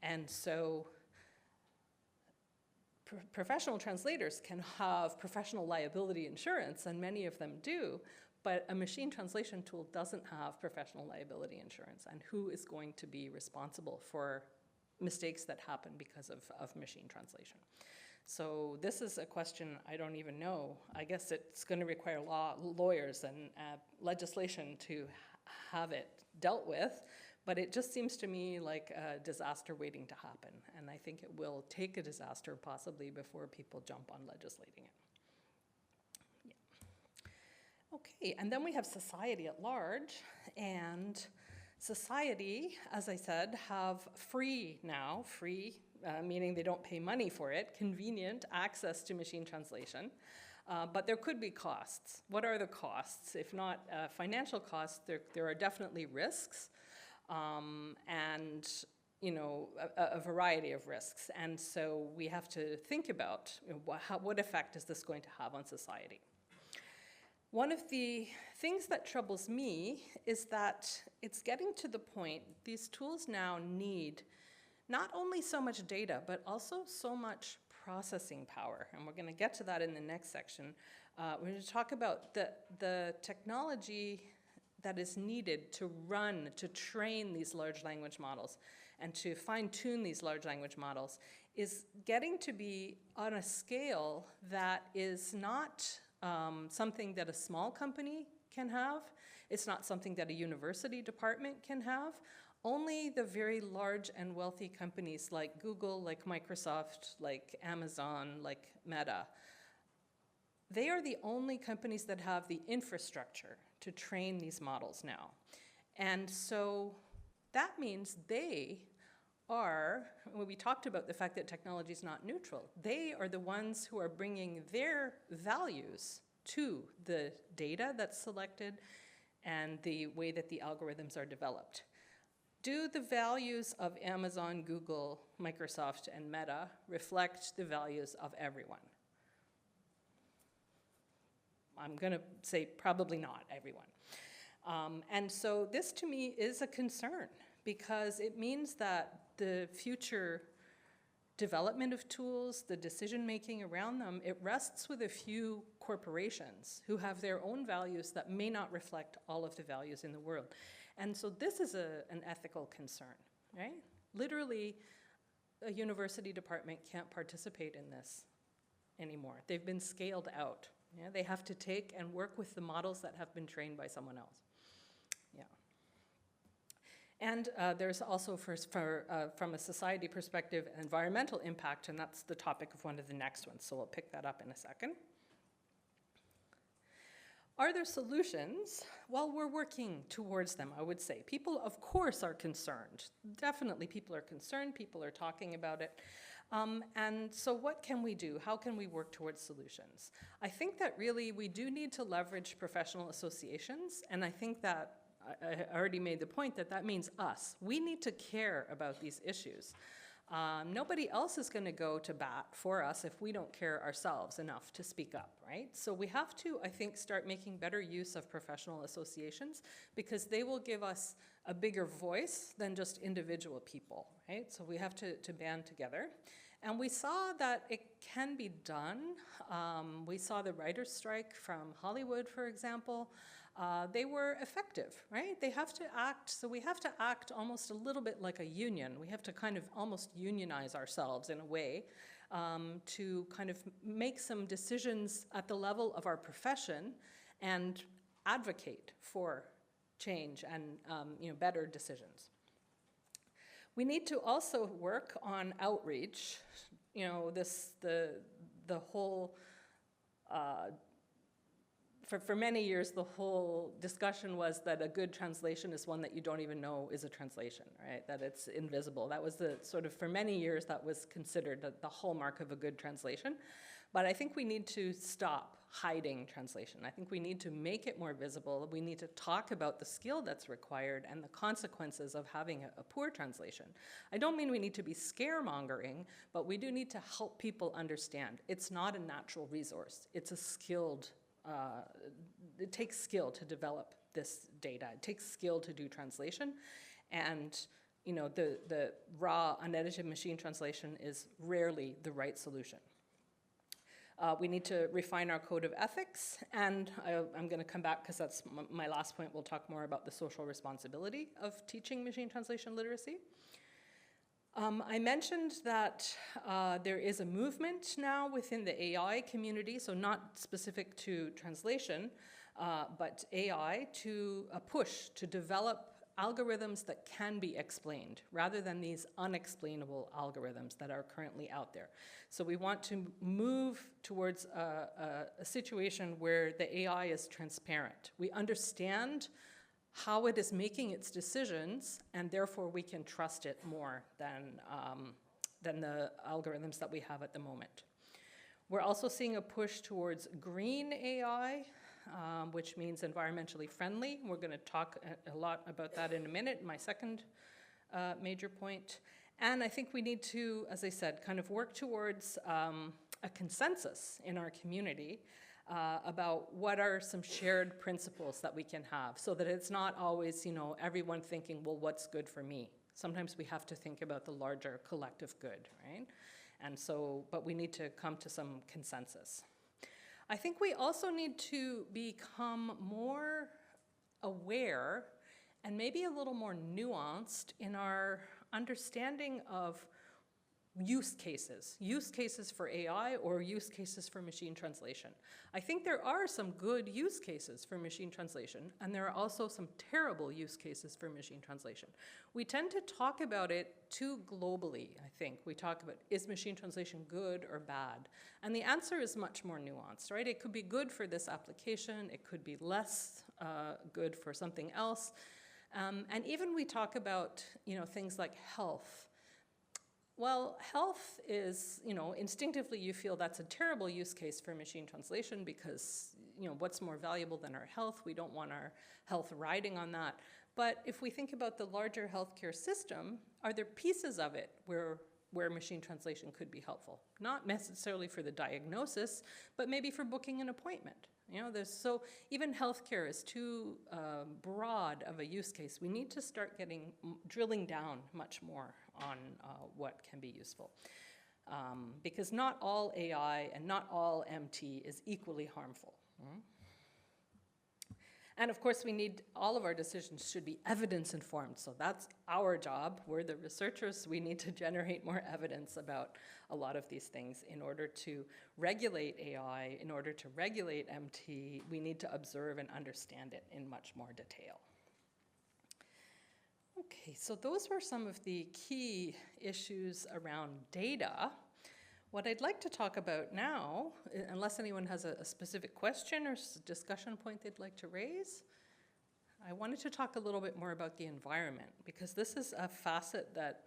And so professional translators can have professional liability insurance, and many of them do, but a machine translation tool doesn't have professional liability insurance. And who is going to be responsible for mistakes that happen because of machine translation? So this is a question I don't even know. I guess it's going to require lawyers and legislation to have it dealt with, but it just seems to me like a disaster waiting to happen. And I think it will take a disaster possibly before people jump on legislating it. Yeah. Okay, and then we have society at large. And society, as I said, have free, meaning they don't pay money for it, convenient access to machine translation. But there could be costs. What are the costs? If not financial costs, there are definitely risks. And a variety of risks. And so we have to think about what effect is this going to have on society. One of the things that troubles me is that it's getting to the point these tools now need not only so much data, but also so much processing power. And we're going to get to that in the next section. We're going to talk about the technology that is needed to run, to train these large language models and to fine-tune these large language models is getting to be on a scale that is not something that a small company can have. It's not something that a university department can have. Only the very large and wealthy companies like Google, like Microsoft, like Amazon, like Meta, they are the only companies that have the infrastructure to train these models now. And so that means they are, when we talked about the fact that technology is not neutral, they are the ones who are bringing their values to the data that's selected and the way that the algorithms are developed. Do the values of Amazon, Google, Microsoft, and Meta reflect the values of everyone? I'm going to say probably not everyone. And so this to me is a concern because it means that the future development of tools, the decision-making around them, it rests with a few corporations who have their own values that may not reflect all of the values in the world. And so this is an ethical concern, right? Literally, a university department can't participate in this anymore. They've been scaled out. Yeah? They have to take and work with the models that have been trained by someone else. Yeah. And there's also, from a society perspective, environmental impact, and that's the topic of one of the next ones, so we'll pick that up in a second. Are there solutions? Well, we're working towards them, I would say. People, of course, are concerned. Definitely people are concerned, people are talking about it. And so what can we do? How can we work towards solutions? I think that really we do need to leverage professional associations, and I think that I already made the point that that means us. We need to care about these issues. Nobody else is going to go to bat for us if we don't care ourselves enough to speak up, right? So we have to, I think, start making better use of professional associations because they will give us a bigger voice than just individual people, right? So we have to band together. And we saw that it can be done. We saw the writer's strike from Hollywood, for example. They were effective, right? They have to act, so we have to act almost a little bit like a union. We have to kind of almost unionize ourselves in a way to kind of make some decisions at the level of our profession and advocate for change and better decisions. We need to also work on outreach. The whole for many years, the whole discussion was that a good translation is one that you don't even know is a translation, right? That it's invisible. That was the sort of, for many years, that was considered the hallmark of a good translation. But I think we need to stop hiding translation. I think we need to make it more visible. We need to talk about the skill that's required and the consequences of having a poor translation. I don't mean we need to be scaremongering, but we do need to help people understand. It's not a natural resource. It's a skilled it takes skill to develop this data. It takes skill to do translation. And the raw, unedited machine translation is rarely the right solution. We need to refine our code of ethics. And I'm going to come back because that's my last point. We'll talk more about the social responsibility of teaching machine translation literacy. I mentioned that there is a movement now within the AI community, so not specific to translation, but AI, to a push to develop algorithms that can be explained rather than these unexplainable algorithms that are currently out there. So we want to move towards a situation where the AI is transparent. We understand how it is making its decisions, and therefore we can trust it more than the algorithms that we have at the moment. We're also seeing a push towards green AI, which means environmentally friendly. We're going to talk a lot about that in a minute, my second major point. And I think we need to, as I said, kind of work towards a consensus in our community about what are some shared principles that we can have so that it's not always, everyone thinking, well, what's good for me? Sometimes we have to think about the larger collective good, right? And so, but we need to come to some consensus. I think we also need to become more aware and maybe a little more nuanced in our understanding of use cases for AI or use cases for machine translation. I think there are some good use cases for machine translation, and there are also some terrible use cases for machine translation. We tend to talk about it too globally, I think. We talk about, is machine translation good or bad? And the answer is much more nuanced, right? It could be good for this application, it could be less good for something else. And even we talk about, things like health. Well, health is, instinctively you feel that's a terrible use case for machine translation because, what's more valuable than our health? We don't want our health riding on that. But if we think about the larger healthcare system, are there pieces of it where machine translation could be helpful? Not necessarily for the diagnosis, but maybe for booking an appointment. So even healthcare is too broad of a use case. We need to start drilling down much more on what can be useful. Because not all AI and not all MT is equally harmful. And of course, all of our decisions should be evidence-informed. So that's our job. We're the researchers. We need to generate more evidence about a lot of these things in order to regulate AI, in order to regulate MT. We need to observe and understand it in much more detail. Okay, so those were some of the key issues around data. What I'd like to talk about now, unless anyone has a specific question or discussion point they'd like to raise, I wanted to talk a little bit more about the environment, because this is a facet that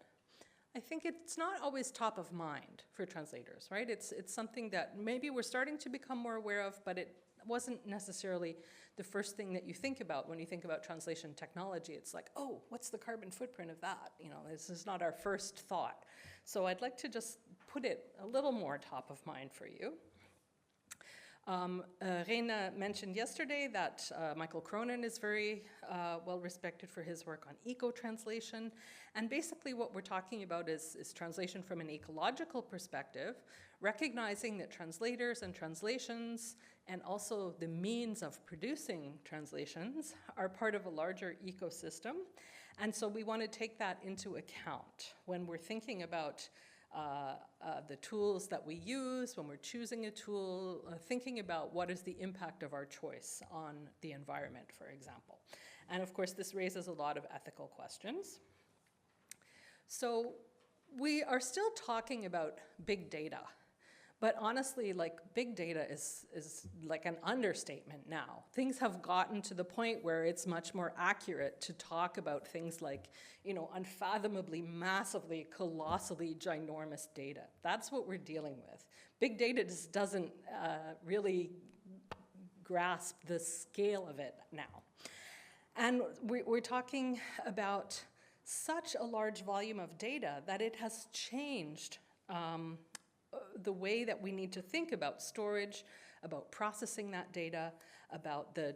I think it's not always top of mind for translators, right? It's something that maybe we're starting to become more aware of, but it wasn't necessarily the first thing that you think about when you think about translation technology. It's like, oh, what's the carbon footprint of that? This is not our first thought. So I'd like to just put it a little more top of mind for you. Reina mentioned yesterday that Michael Cronin is very well respected for his work on eco-translation. And basically what we're talking about is translation from an ecological perspective, recognizing that translators and translations and also the means of producing translations are part of a larger ecosystem. And so we want to take that into account when we're thinking about the tools that we use, when we're choosing a tool, thinking about what is the impact of our choice on the environment, for example. And of course, this raises a lot of ethical questions. So we are still talking about big data. But honestly, big data is like an understatement now. Things have gotten to the point where it's much more accurate to talk about things like, unfathomably, massively, colossally ginormous data. That's what we're dealing with. Big data just doesn't really grasp the scale of it now. And we're talking about such a large volume of data that it has changed the way that we need to think about storage, about processing that data, about the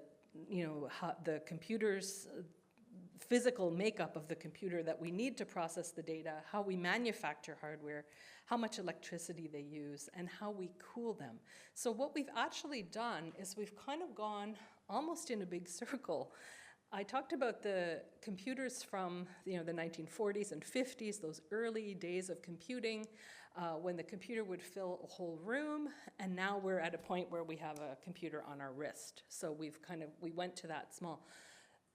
computer's physical makeup of the computer that we need to process the data, how we manufacture hardware, how much electricity they use, and how we cool them. So what we've actually done is we've kind of gone almost in a big circle. I talked about the computers from the 1940s and 50s, those early days of computing, when the computer would fill a whole room, and now we're at a point where we have a computer on our wrist. So we went to that small.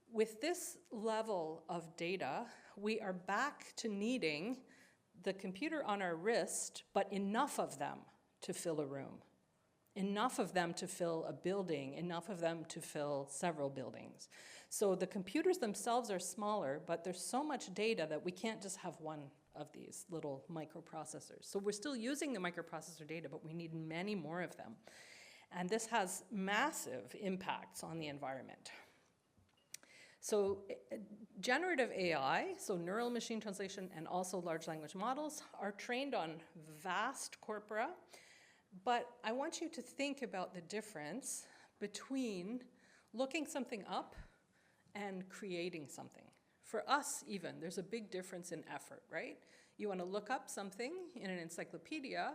With this level of data, we are back to needing the computer on our wrist, but enough of them to fill a room, enough of them to fill a building, enough of them to fill several buildings. So the computers themselves are smaller, but there's so much data that we can't just have one of these little microprocessors. So we're still using the microprocessor data, but we need many more of them. And this has massive impacts on the environment. So generative AI, so neural machine translation and also large language models, are trained on vast corpora. But I want you to think about the difference between looking something up and creating something. For us, even, there's a big difference in effort, right? You want to look up something in an encyclopedia,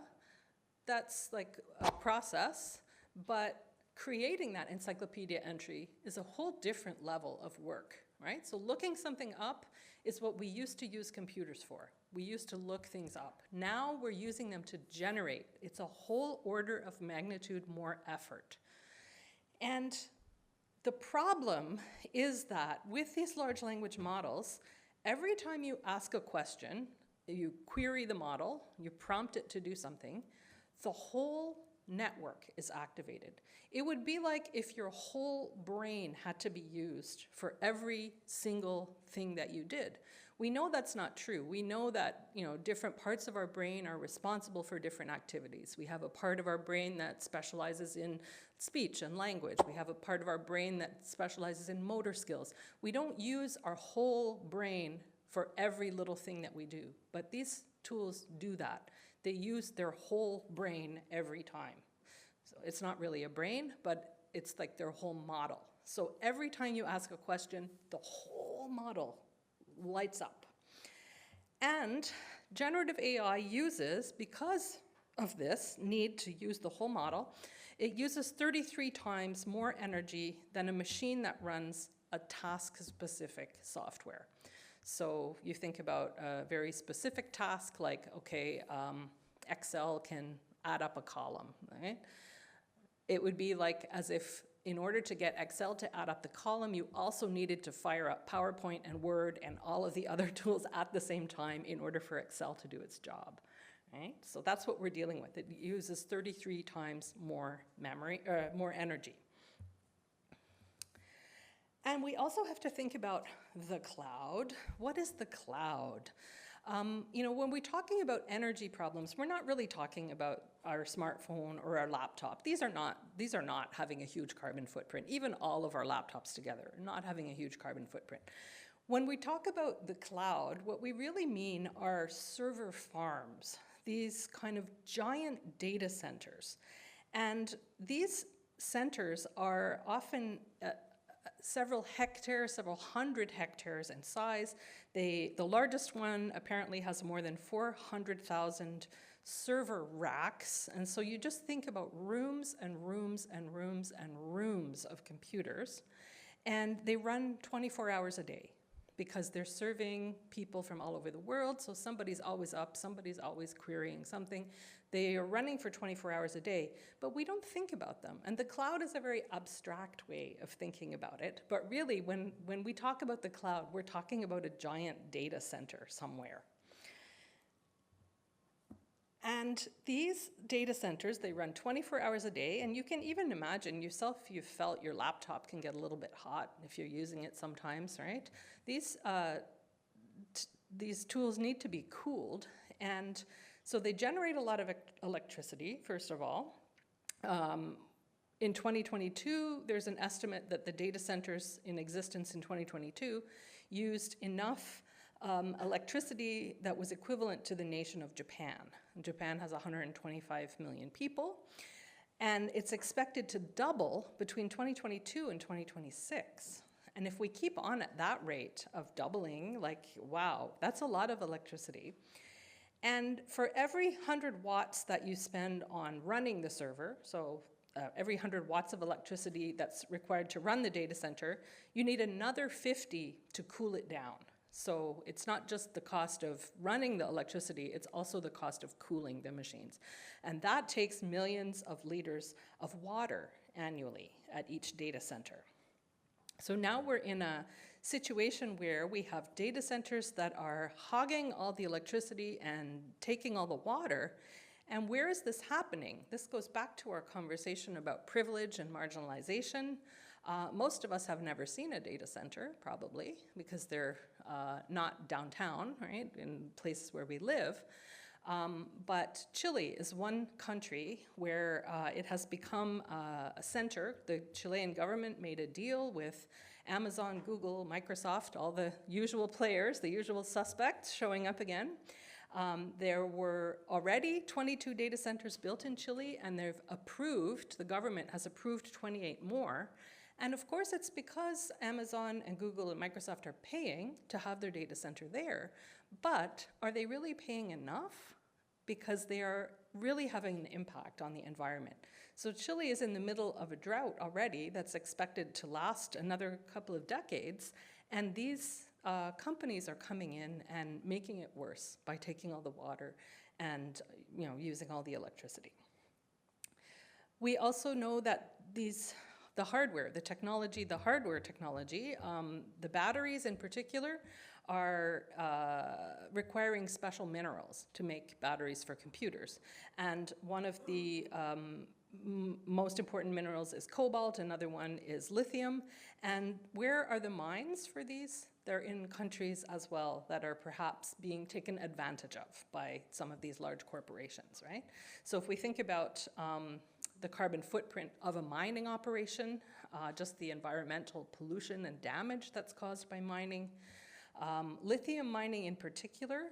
that's like a process, but creating that encyclopedia entry is a whole different level of work, right? So looking something up is what we used to use computers for. We used to look things up. Now we're using them to generate. It's a whole order of magnitude more effort. And the problem is that with these large language models, every time you ask a question, you query the model, you prompt it to do something, the whole network is activated. It would be like if your whole brain had to be used for every single thing that you did. We know that's not true. We know that, different parts of our brain are responsible for different activities. We have a part of our brain that specializes in speech and language. We have a part of our brain that specializes in motor skills. We don't use our whole brain for every little thing that we do, but these tools do that. They use their whole brain every time. So it's not really a brain, but it's like their whole model. So every time you ask a question, the whole model lights up. And generative AI uses, because of this need to use the whole model, it uses 33 times more energy than a machine that runs a task-specific software. So you think about a very specific task like, Excel can add up a column, right? It would be like as if in order to get Excel to add up the column, you also needed to fire up PowerPoint and Word and all of the other tools at the same time in order for Excel to do its job, right? So that's what we're dealing with. It uses 33 times more memory, more energy. And we also have to think about the cloud. What is the cloud? When we're talking about energy problems, we're not really talking about our smartphone or our laptop. These are not having a huge carbon footprint. Even all of our laptops together are not having a huge carbon footprint. When we talk about the cloud, what we really mean are server farms, these kind of giant data centers. And these centers are often several hectares, several hundred hectares in size. The largest one apparently has more than 400,000 server racks. And so you just think about rooms and rooms and rooms and rooms of computers. And they run 24 hours a day because they're serving people from all over the world. So somebody's always up, somebody's always querying something. They are running for 24 hours a day, but we don't think about them. And the cloud is a very abstract way of thinking about it. But really, when we talk about the cloud, we're talking about a giant data center somewhere. And these data centers, they run 24 hours a day, and you can even imagine yourself, you've felt your laptop can get a little bit hot if you're using it sometimes, right? These tools need to be cooled, and so they generate a lot of electricity, first of all. In 2022, there's an estimate that the data centers in existence in 2022 used enough electricity that was equivalent to the nation of Japan. Japan has 125 million people, and it's expected to double between 2022 and 2026. And if we keep on at that rate of doubling, wow, that's a lot of electricity. And for every 100 watts that you spend on running the server, so every 100 watts of electricity that's required to run the data center, you need another 50 to cool it down. So it's not just the cost of running the electricity, it's also the cost of cooling the machines. And that takes millions of liters of water annually at each data center. So now we're in a situation where we have data centers that are hogging all the electricity and taking all the water. And where is this happening? This goes back to our conversation about privilege and marginalization. Most of us have never seen a data center, probably, because they're not downtown, right, in places where we live. But Chile is one country where it has become a center. The Chilean government made a deal with Amazon, Google, Microsoft, all the usual players, the usual suspects showing up again. There were already 22 data centers built in Chile, and the government has approved 28 more. And of course, it's because Amazon and Google and Microsoft are paying to have their data center there. But are they really paying enough? Because they are really having an impact on the environment. So Chile is in the middle of a drought already that's expected to last another couple of decades, and these companies are coming in and making it worse by taking all the water and using all the electricity. We also know that the hardware technology, the batteries in particular, are requiring special minerals to make batteries for computers. And one of the most important minerals is cobalt, another one is lithium. And where are the mines for these? They're in countries as well that are perhaps being taken advantage of by some of these large corporations, right? So if we think about the carbon footprint of a mining operation, just the environmental pollution and damage that's caused by mining. Lithium mining in particular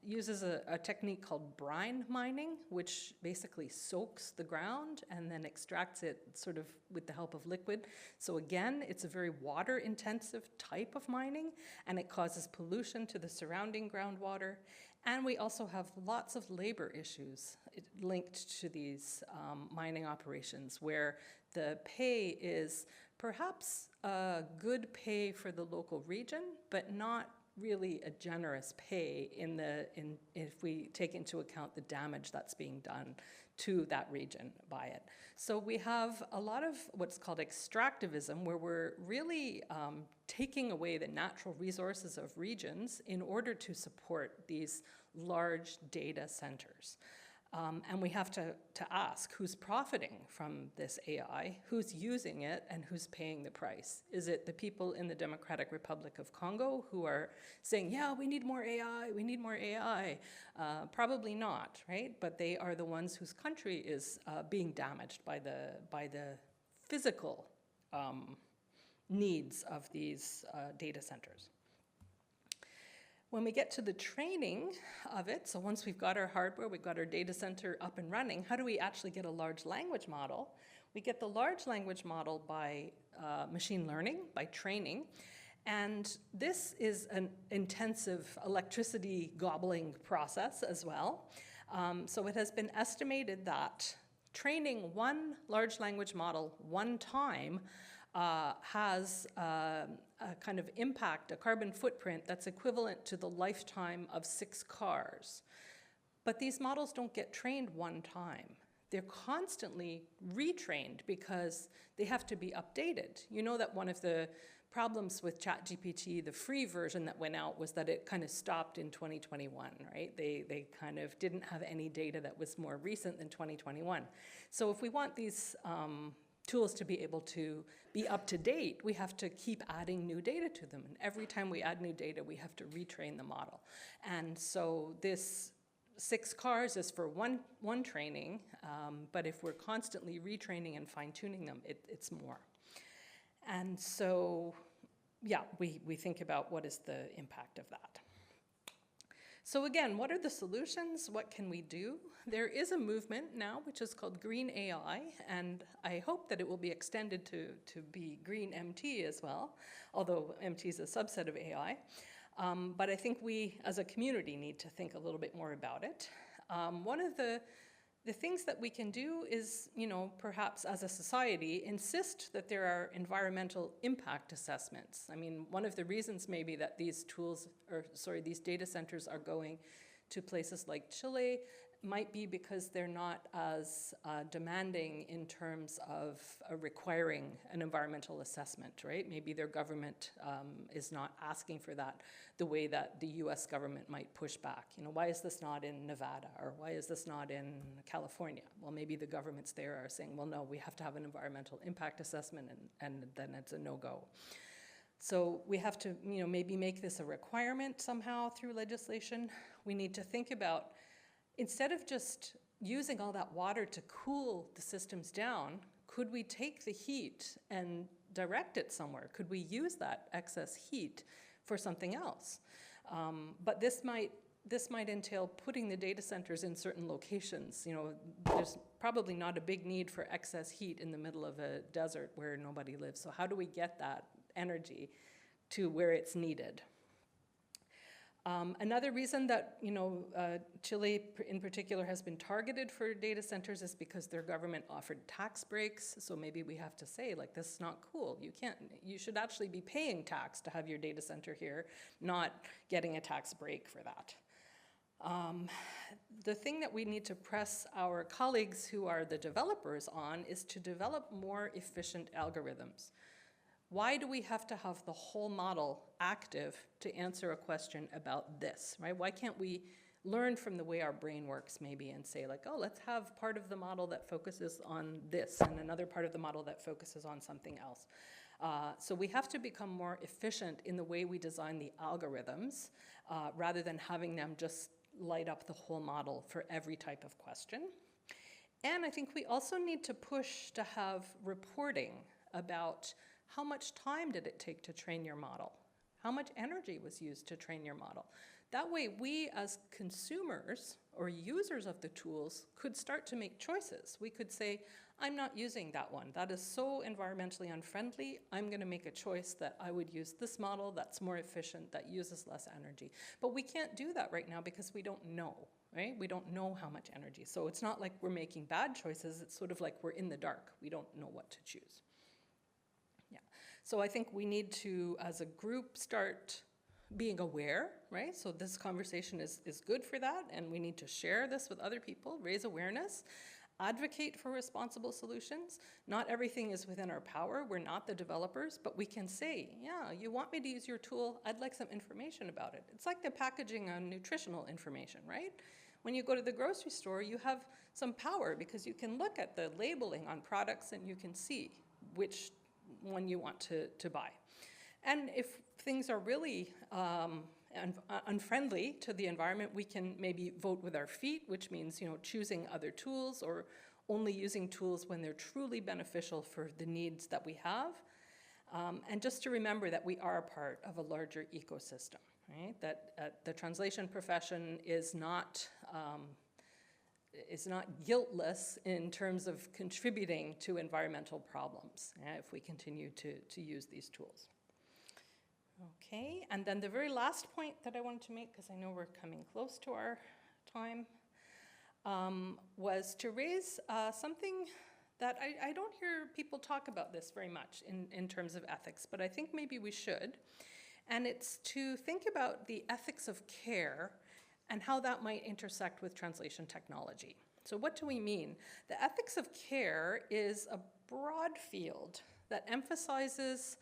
uses a technique called brine mining, which basically soaks the ground and then extracts it sort of with the help of liquid. So again, it's a very water-intensive type of mining, and it causes pollution to the surrounding groundwater. And we also have lots of labor issues linked to these mining operations, where the pay is perhaps a good pay for the local region, but not really a generous pay if we take into account the damage that's being done to that region by it. So we have a lot of what's called extractivism, where we're really taking away the natural resources of regions in order to support these large data centers. And we have to ask who's profiting from this AI, who's using it, and who's paying the price. Is it the people in the Democratic Republic of Congo who are saying, yeah, we need more AI, we need more AI? Probably not, right? But they are the ones whose country is being damaged by the physical needs of these data centers. When we get to the training of it, so once we've got our hardware, we've got our data center up and running, how do we actually get a large language model? We get the large language model by machine learning, by training. And this is an intensive electricity gobbling process as well. So it has been estimated that training one large language model one time has a kind of impact, a carbon footprint that's equivalent to the lifetime of 6 cars. But these models don't get trained one time. They're constantly retrained because they have to be updated. You know that one of the problems with ChatGPT, the free version that went out, was that it kind of stopped in 2021, right? They kind of didn't have any data that was more recent than 2021. So if we want these tools to be able to be up to date, we have to keep adding new data to them. And every time we add new data, we have to retrain the model. And so this 6 cars is for one training, but if we're constantly retraining and fine-tuning them, it's more. And so, yeah, we think about what is the impact of that. So again, what are the solutions? What can we do? There is a movement now which is called Green AI, and I hope that it will be extended to be Green MT as well, although MT is a subset of AI. But I think we as a community need to think a little bit more about it. One of the things that we can do is, perhaps as a society, insist that there are environmental impact assessments. I mean, one of the reasons maybe that these these data centers are going to places like Chile might be because they're not as demanding in terms of requiring an environmental assessment, right? Maybe their government is not asking for that the way that the US government might push back. Why is this not in Nevada, or why is this not in California? Well, maybe the governments there are saying, well, no, we have to have an environmental impact assessment, and then it's a no-go. So we have to, maybe make this a requirement somehow through legislation. We need to think about, instead of just using all that water to cool the systems down, could we take the heat and direct it somewhere? Could we use that excess heat for something else? But this might entail putting the data centers in certain locations. There's probably not a big need for excess heat in the middle of a desert where nobody lives. So how do we get that energy to where it's needed? Another reason that Chile in particular has been targeted for data centers is because their government offered tax breaks. So maybe we have to say, like, this is not cool. You should actually be paying tax to have your data center here, not getting a tax break for that. The thing that we need to press our colleagues who are the developers on is to develop more efficient algorithms. Why do we have to have the whole model active to answer a question about this, right? Why can't we learn from the way our brain works maybe and say, like, oh, let's have part of the model that focuses on this and another part of the model that focuses on something else. So we have to become more efficient in the way we design the algorithms rather than having them just light up the whole model for every type of question. And I think we also need to push to have reporting about how much time did it take to train your model? How much energy was used to train your model? That way, we as consumers or users of the tools could start to make choices. We could say, I'm not using that one. That is so environmentally unfriendly. I'm going to make a choice that I would use this model that's more efficient, that uses less energy. But we can't do that right now because we don't know, right? We don't know how much energy. So it's not like we're making bad choices. It's sort of like we're in the dark. We don't know what to choose. So I think we need to, as a group, start being aware, right? So this conversation is good for that, and we need to share this with other people, raise awareness, advocate for responsible solutions. Not everything is within our power. We're not the developers, but we can say, yeah, you want me to use your tool? I'd like some information about it. It's like the packaging on nutritional information, right? When you go to the grocery store, you have some power because you can look at the labeling on products and you can see which one you want to buy. And if things are really unfriendly to the environment, we can maybe vote with our feet, which means choosing other tools or only using tools when they're truly beneficial for the needs that we have. And just to remember that we are a part of a larger ecosystem, right? That the translation profession is not guiltless in terms of contributing to environmental problems if we continue to use these tools. Okay, and then the very last point that I wanted to make, because I know we're coming close to our time, was to raise something that I don't hear people talk about this very much in terms of ethics, but I think maybe we should. And it's to think about the ethics of care and how that might intersect with translation technology. So what do we mean? The ethics of care is a broad field that emphasizes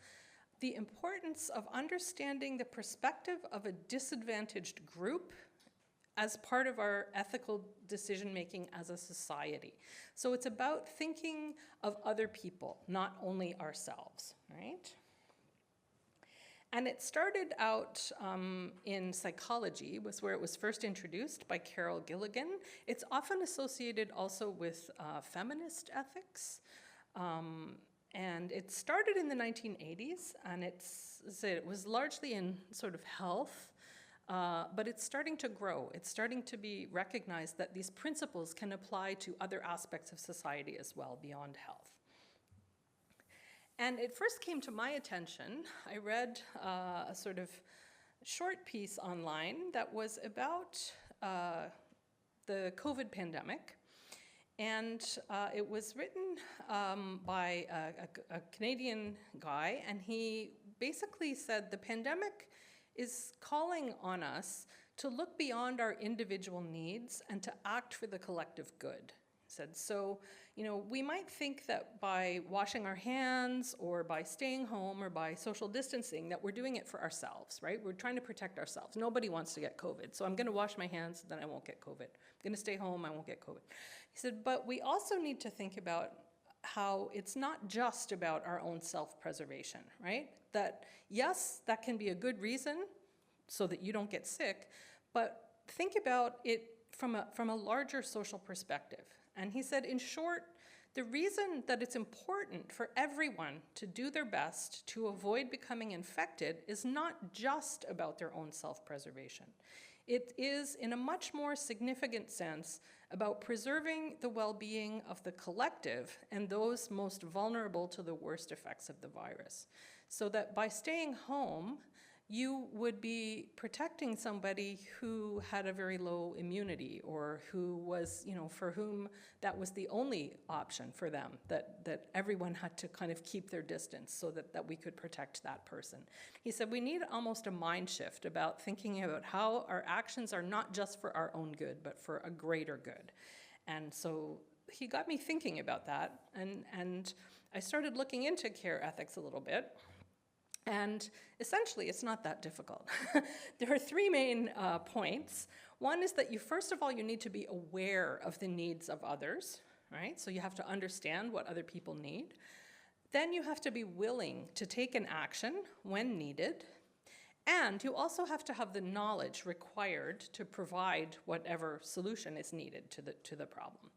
the importance of understanding the perspective of a disadvantaged group as part of our ethical decision-making as a society. So it's about thinking of other people, not only ourselves, right? And it started out in psychology, was where it was first introduced by Carol Gilligan. It's often associated also with feminist ethics. And it started in the 1980s, and it was largely in sort of health, but it's starting to grow. It's starting to be recognized that these principles can apply to other aspects of society as well, beyond health. And it first came to my attention. I read a sort of short piece online that was about the COVID pandemic. And it was written by a Canadian guy, and he basically said the pandemic is calling on us to look beyond our individual needs and to act for the collective good. He said, so, we might think that by washing our hands or by staying home or by social distancing that we're doing it for ourselves, right? We're trying to protect ourselves. Nobody wants to get COVID, so I'm going to wash my hands, then I won't get COVID. I'm going to stay home, I won't get COVID. He said, but we also need to think about how it's not just about our own self-preservation, right? That, yes, that can be a good reason so that you don't get sick, but think about it from a larger social perspective. And he said, in short, the reason that it's important for everyone to do their best to avoid becoming infected is not just about their own self-preservation. It is, in a much more significant sense, about preserving the well-being of the collective and those most vulnerable to the worst effects of the virus. So that by staying home, you would be protecting somebody who had a very low immunity, or who was, for whom that was the only option for them, that everyone had to kind of keep their distance so that we could protect that person. He said we need almost a mind shift about thinking about how our actions are not just for our own good, but for a greater good. And so he got me thinking about that, and I started looking into care ethics a little bit. And essentially, it's not that difficult. There are three main points. One is that first of all, you need to be aware of the needs of others, right? So you have to understand what other people need. Then you have to be willing to take an action when needed. And you also have to have the knowledge required to provide whatever solution is needed to the problem.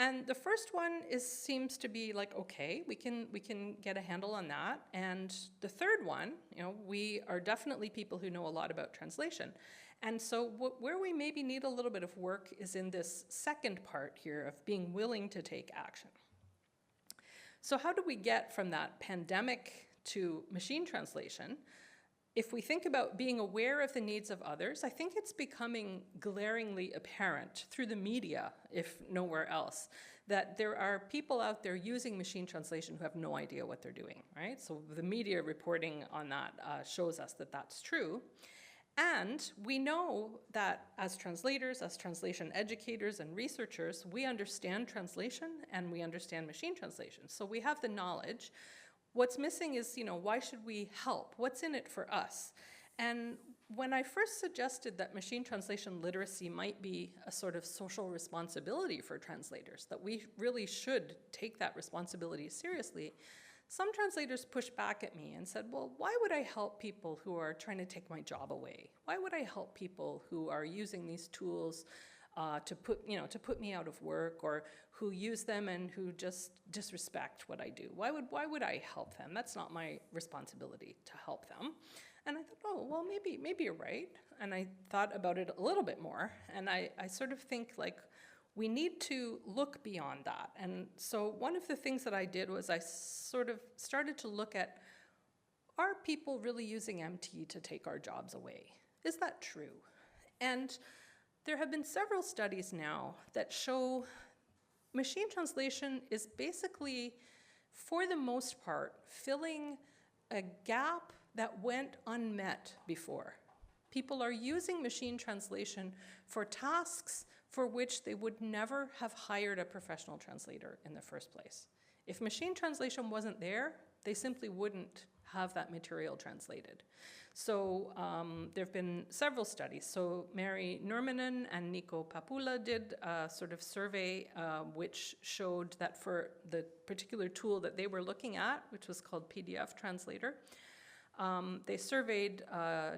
And the first one seems to be like, okay, we can get a handle on that. And the third one, we are definitely people who know a lot about translation. And so where we maybe need a little bit of work is in this second part here of being willing to take action. So how do we get from that pandemic to machine translation? If we think about being aware of the needs of others, I think it's becoming glaringly apparent through the media, if nowhere else, that there are people out there using machine translation who have no idea what they're doing, right? So the media reporting on that shows us that that's true. And we know that as translators, as translation educators and researchers, we understand translation and we understand machine translation. So we have the knowledge. What's missing is, why should we help? What's in it for us? And when I first suggested that machine translation literacy might be a sort of social responsibility for translators, that we really should take that responsibility seriously, some translators pushed back at me and said, well, why would I help people who are trying to take my job away? Why would I help people who are using these tools to put me out of work, or who use them and who just disrespect what I do? Why would I help them? That's not my responsibility to help them. And I thought, oh, well, maybe you're right. And I thought about it a little bit more, and I sort of think like we need to look beyond that. And so one of the things that I did was I sort of started to look at, are people really using MT to take our jobs away? Is that true? And there have been several studies now that show machine translation is basically, for the most part, filling a gap that went unmet before. People are using machine translation for tasks for which they would never have hired a professional translator in the first place. If machine translation wasn't there, they simply wouldn't have that material translated. So there have been several studies. So Mary Nurminen and Nico Papula did a sort of survey which showed that for the particular tool that they were looking at, which was called PDF Translator, they surveyed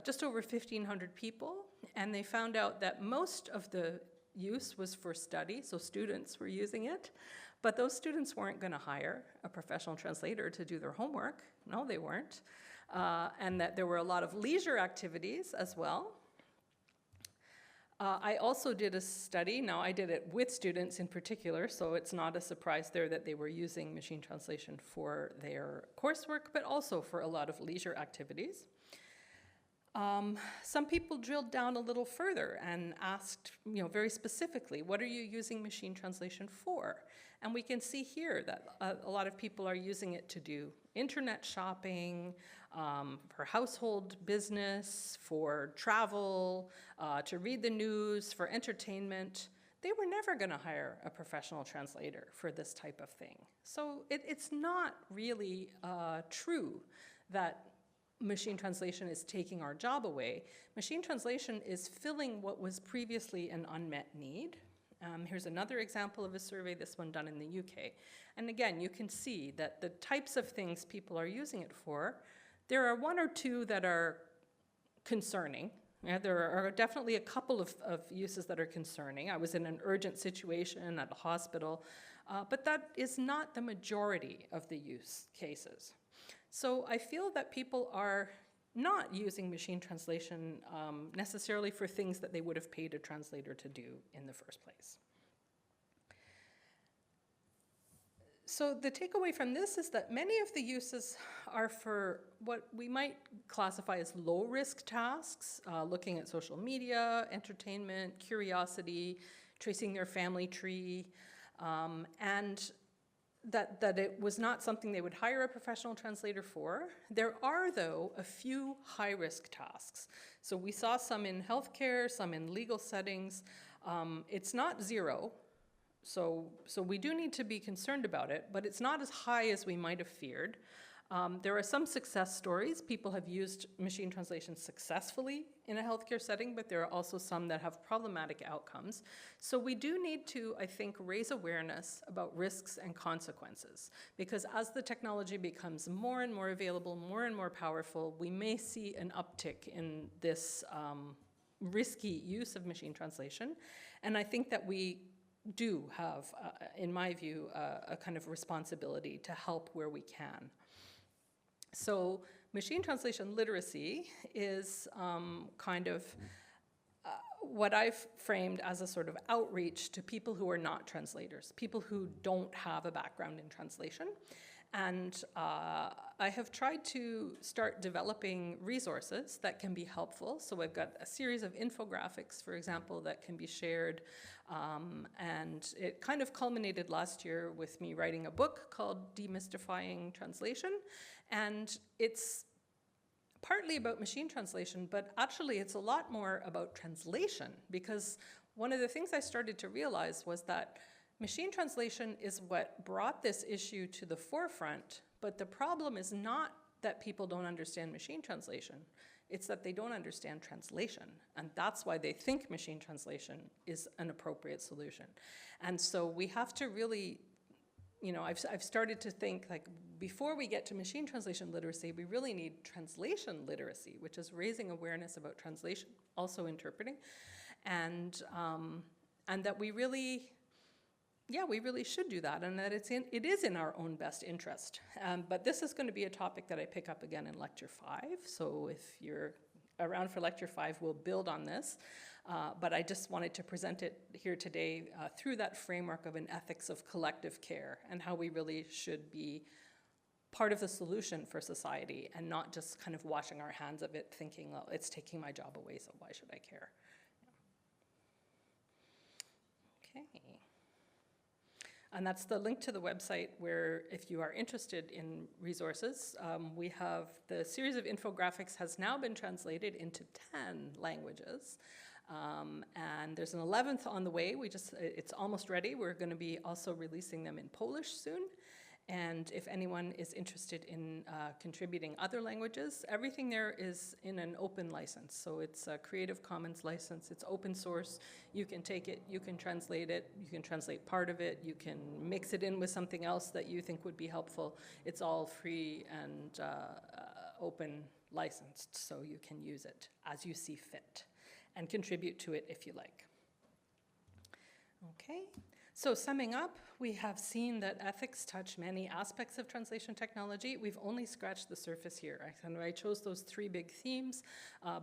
just over 1,500 people, and they found out that most of the use was for study, so students were using it, but those students weren't going to hire a professional translator to do their homework. No, they weren't. And that there were a lot of leisure activities as well. I also did a study. Now, I did it with students in particular, so it's not a surprise there that they were using machine translation for their coursework, but also for a lot of leisure activities. Some people drilled down a little further and asked, very specifically, what are you using machine translation for? And we can see here that a lot of people are using it to do internet shopping, for household business, for travel, to read the news, for entertainment. They were never going to hire a professional translator for this type of thing. So it's not really true that machine translation is taking our job away. Machine translation is filling what was previously an unmet need. Here's another example of a survey, this one done in the UK. And again, you can see that the types of things people are using it for, there are one or two that are concerning. Yeah, there are definitely a couple of uses that are concerning. I was in an urgent situation at a hospital, but that is not the majority of the use cases. So I feel that people are not using machine translation necessarily for things that they would have paid a translator to do in the first place. So the takeaway from this is that many of the uses are for what we might classify as low-risk tasks, looking at social media, entertainment, curiosity, tracing their family tree, and that it was not something they would hire a professional translator for. There are, though, a few high-risk tasks. So we saw some in healthcare, some in legal settings. It's not zero. So we do need to be concerned about it, but it's not as high as we might have feared. There are some success stories. People have used machine translation successfully in a healthcare setting, but there are also some that have problematic outcomes. So we do need to, I think, raise awareness about risks and consequences, because as the technology becomes more and more available, more and more powerful, we may see an uptick in this risky use of machine translation. And I think that we do have, in my view, a kind of responsibility to help where we can. So machine translation literacy is kind of what I've framed as a sort of outreach to people who are not translators, people who don't have a background in translation. And I have tried to start developing resources that can be helpful. So I've got a series of infographics, for example, that can be shared. And it kind of culminated last year with me writing a book called Demystifying Translation. And it's partly about machine translation, but actually it's a lot more about translation, because one of the things I started to realize was that machine translation is what brought this issue to the forefront, but the problem is not that people don't understand machine translation, it's that they don't understand translation, and that's why they think machine translation is an appropriate solution. And so we have to really, you know, I've started to think, like, before we get to machine translation literacy, we really need translation literacy, which is raising awareness about translation, also interpreting, and that we really, yeah, we really should do that, and that it is in our own best interest. But this is going to be a topic that I pick up again in Lecture 5, so if you're around for Lecture 5, we'll build on this. But I just wanted to present it here today through that framework of an ethics of collective care and how we really should be part of the solution for society and not just kind of washing our hands of it, thinking, well, it's taking my job away, so why should I care? Okay. And that's the link to the website where, if you are interested in resources, we have the series of infographics has now been translated into 10 languages. And there's an 11th on the way. It's almost ready. We're going to be also releasing them in Polish soon. And if anyone is interested in contributing other languages, everything there is in an open license. So it's a Creative Commons license. It's open source. You can take it, you can translate it, you can translate part of it, you can mix it in with something else that you think would be helpful. It's all free and open licensed, so you can use it as you see fit and contribute to it if you like. Okay. So summing up, we have seen that ethics touch many aspects of translation technology. We've only scratched the surface here. I chose those 3 big themes,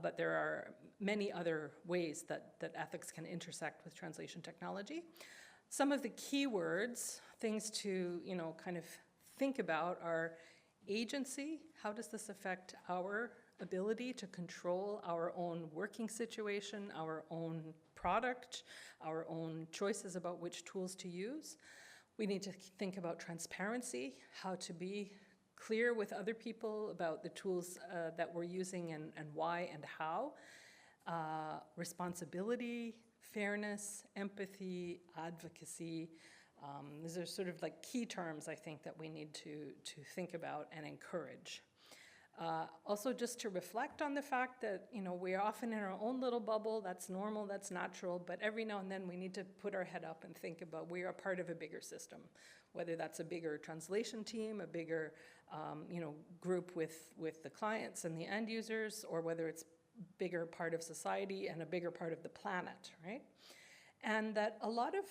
but there are many other ways that ethics can intersect with translation technology. Some of the key words, things to, you know, kind of think about are agency. How does this affect our ability to control our own working situation, our own product, our own choices about which tools to use? We need to think about transparency, how to be clear with other people about the tools that we're using and why and how. Responsibility, fairness, empathy, advocacy. These are sort of like key terms, I think, that we need to think about and encourage. Also, just to reflect on the fact that, you know, we're often in our own little bubble. That's normal, that's natural, but every now and then we need to put our head up and think about we are part of a bigger system, whether that's a bigger translation team, a bigger you know, group with the clients and the end users, or whether it's bigger part of society and a bigger part of the planet, right? And that a lot of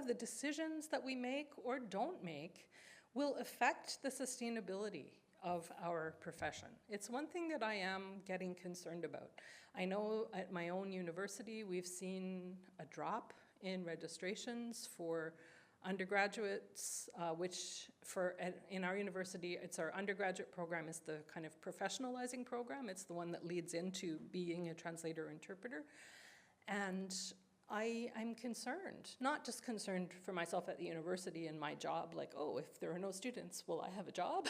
the decisions that we make or don't make will affect the sustainability of our profession. It's one thing that I am getting concerned about. I know at my own university we've seen a drop in registrations for undergraduates, which in our university, it's our undergraduate program is the kind of professionalizing program. It's the one that leads into being a translator or interpreter. And I'm concerned, not just concerned for myself at the university and my job, like, oh, if there are no students, will I have a job?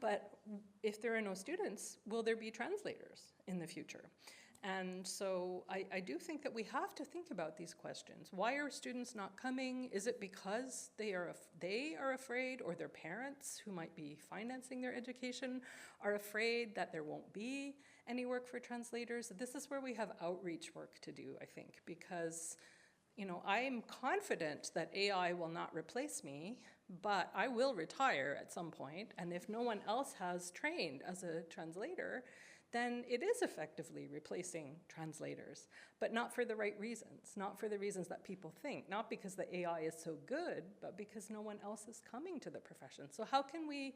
But if there are no students, will there be translators in the future? And so I do think that we have to think about these questions. Why are students not coming? Is it because they are afraid, or their parents who might be financing their education are afraid that there won't be any work for translators? This is where we have outreach work to do, I think, because I'm confident that AI will not replace me, but I will retire at some point, and if no one else has trained as a translator, then it is effectively replacing translators, but not for the right reasons, not for the reasons that people think, not because the AI is so good, but because no one else is coming to the profession. So how can we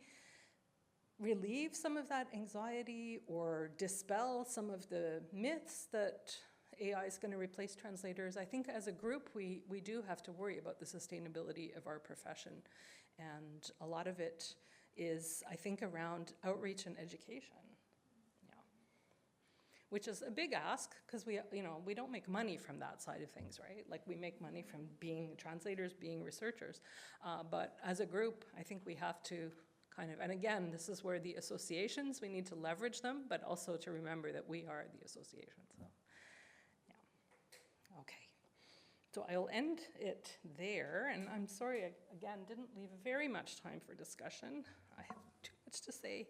relieve some of that anxiety or dispel some of the myths that AI is going to replace translators? I think as a group, we do have to worry about the sustainability of our profession. And a lot of it is, I think, around outreach and education. Which is a big ask, because we don't make money from that side of things, right? Like, we make money from being translators, being researchers. But as a group, I think we have to kind of, and again, this is where the associations, we need to leverage them, but also to remember that we are the association. So, yeah. Okay. So I'll end it there, and I'm sorry, I, again, didn't leave very much time for discussion. I have too much to say.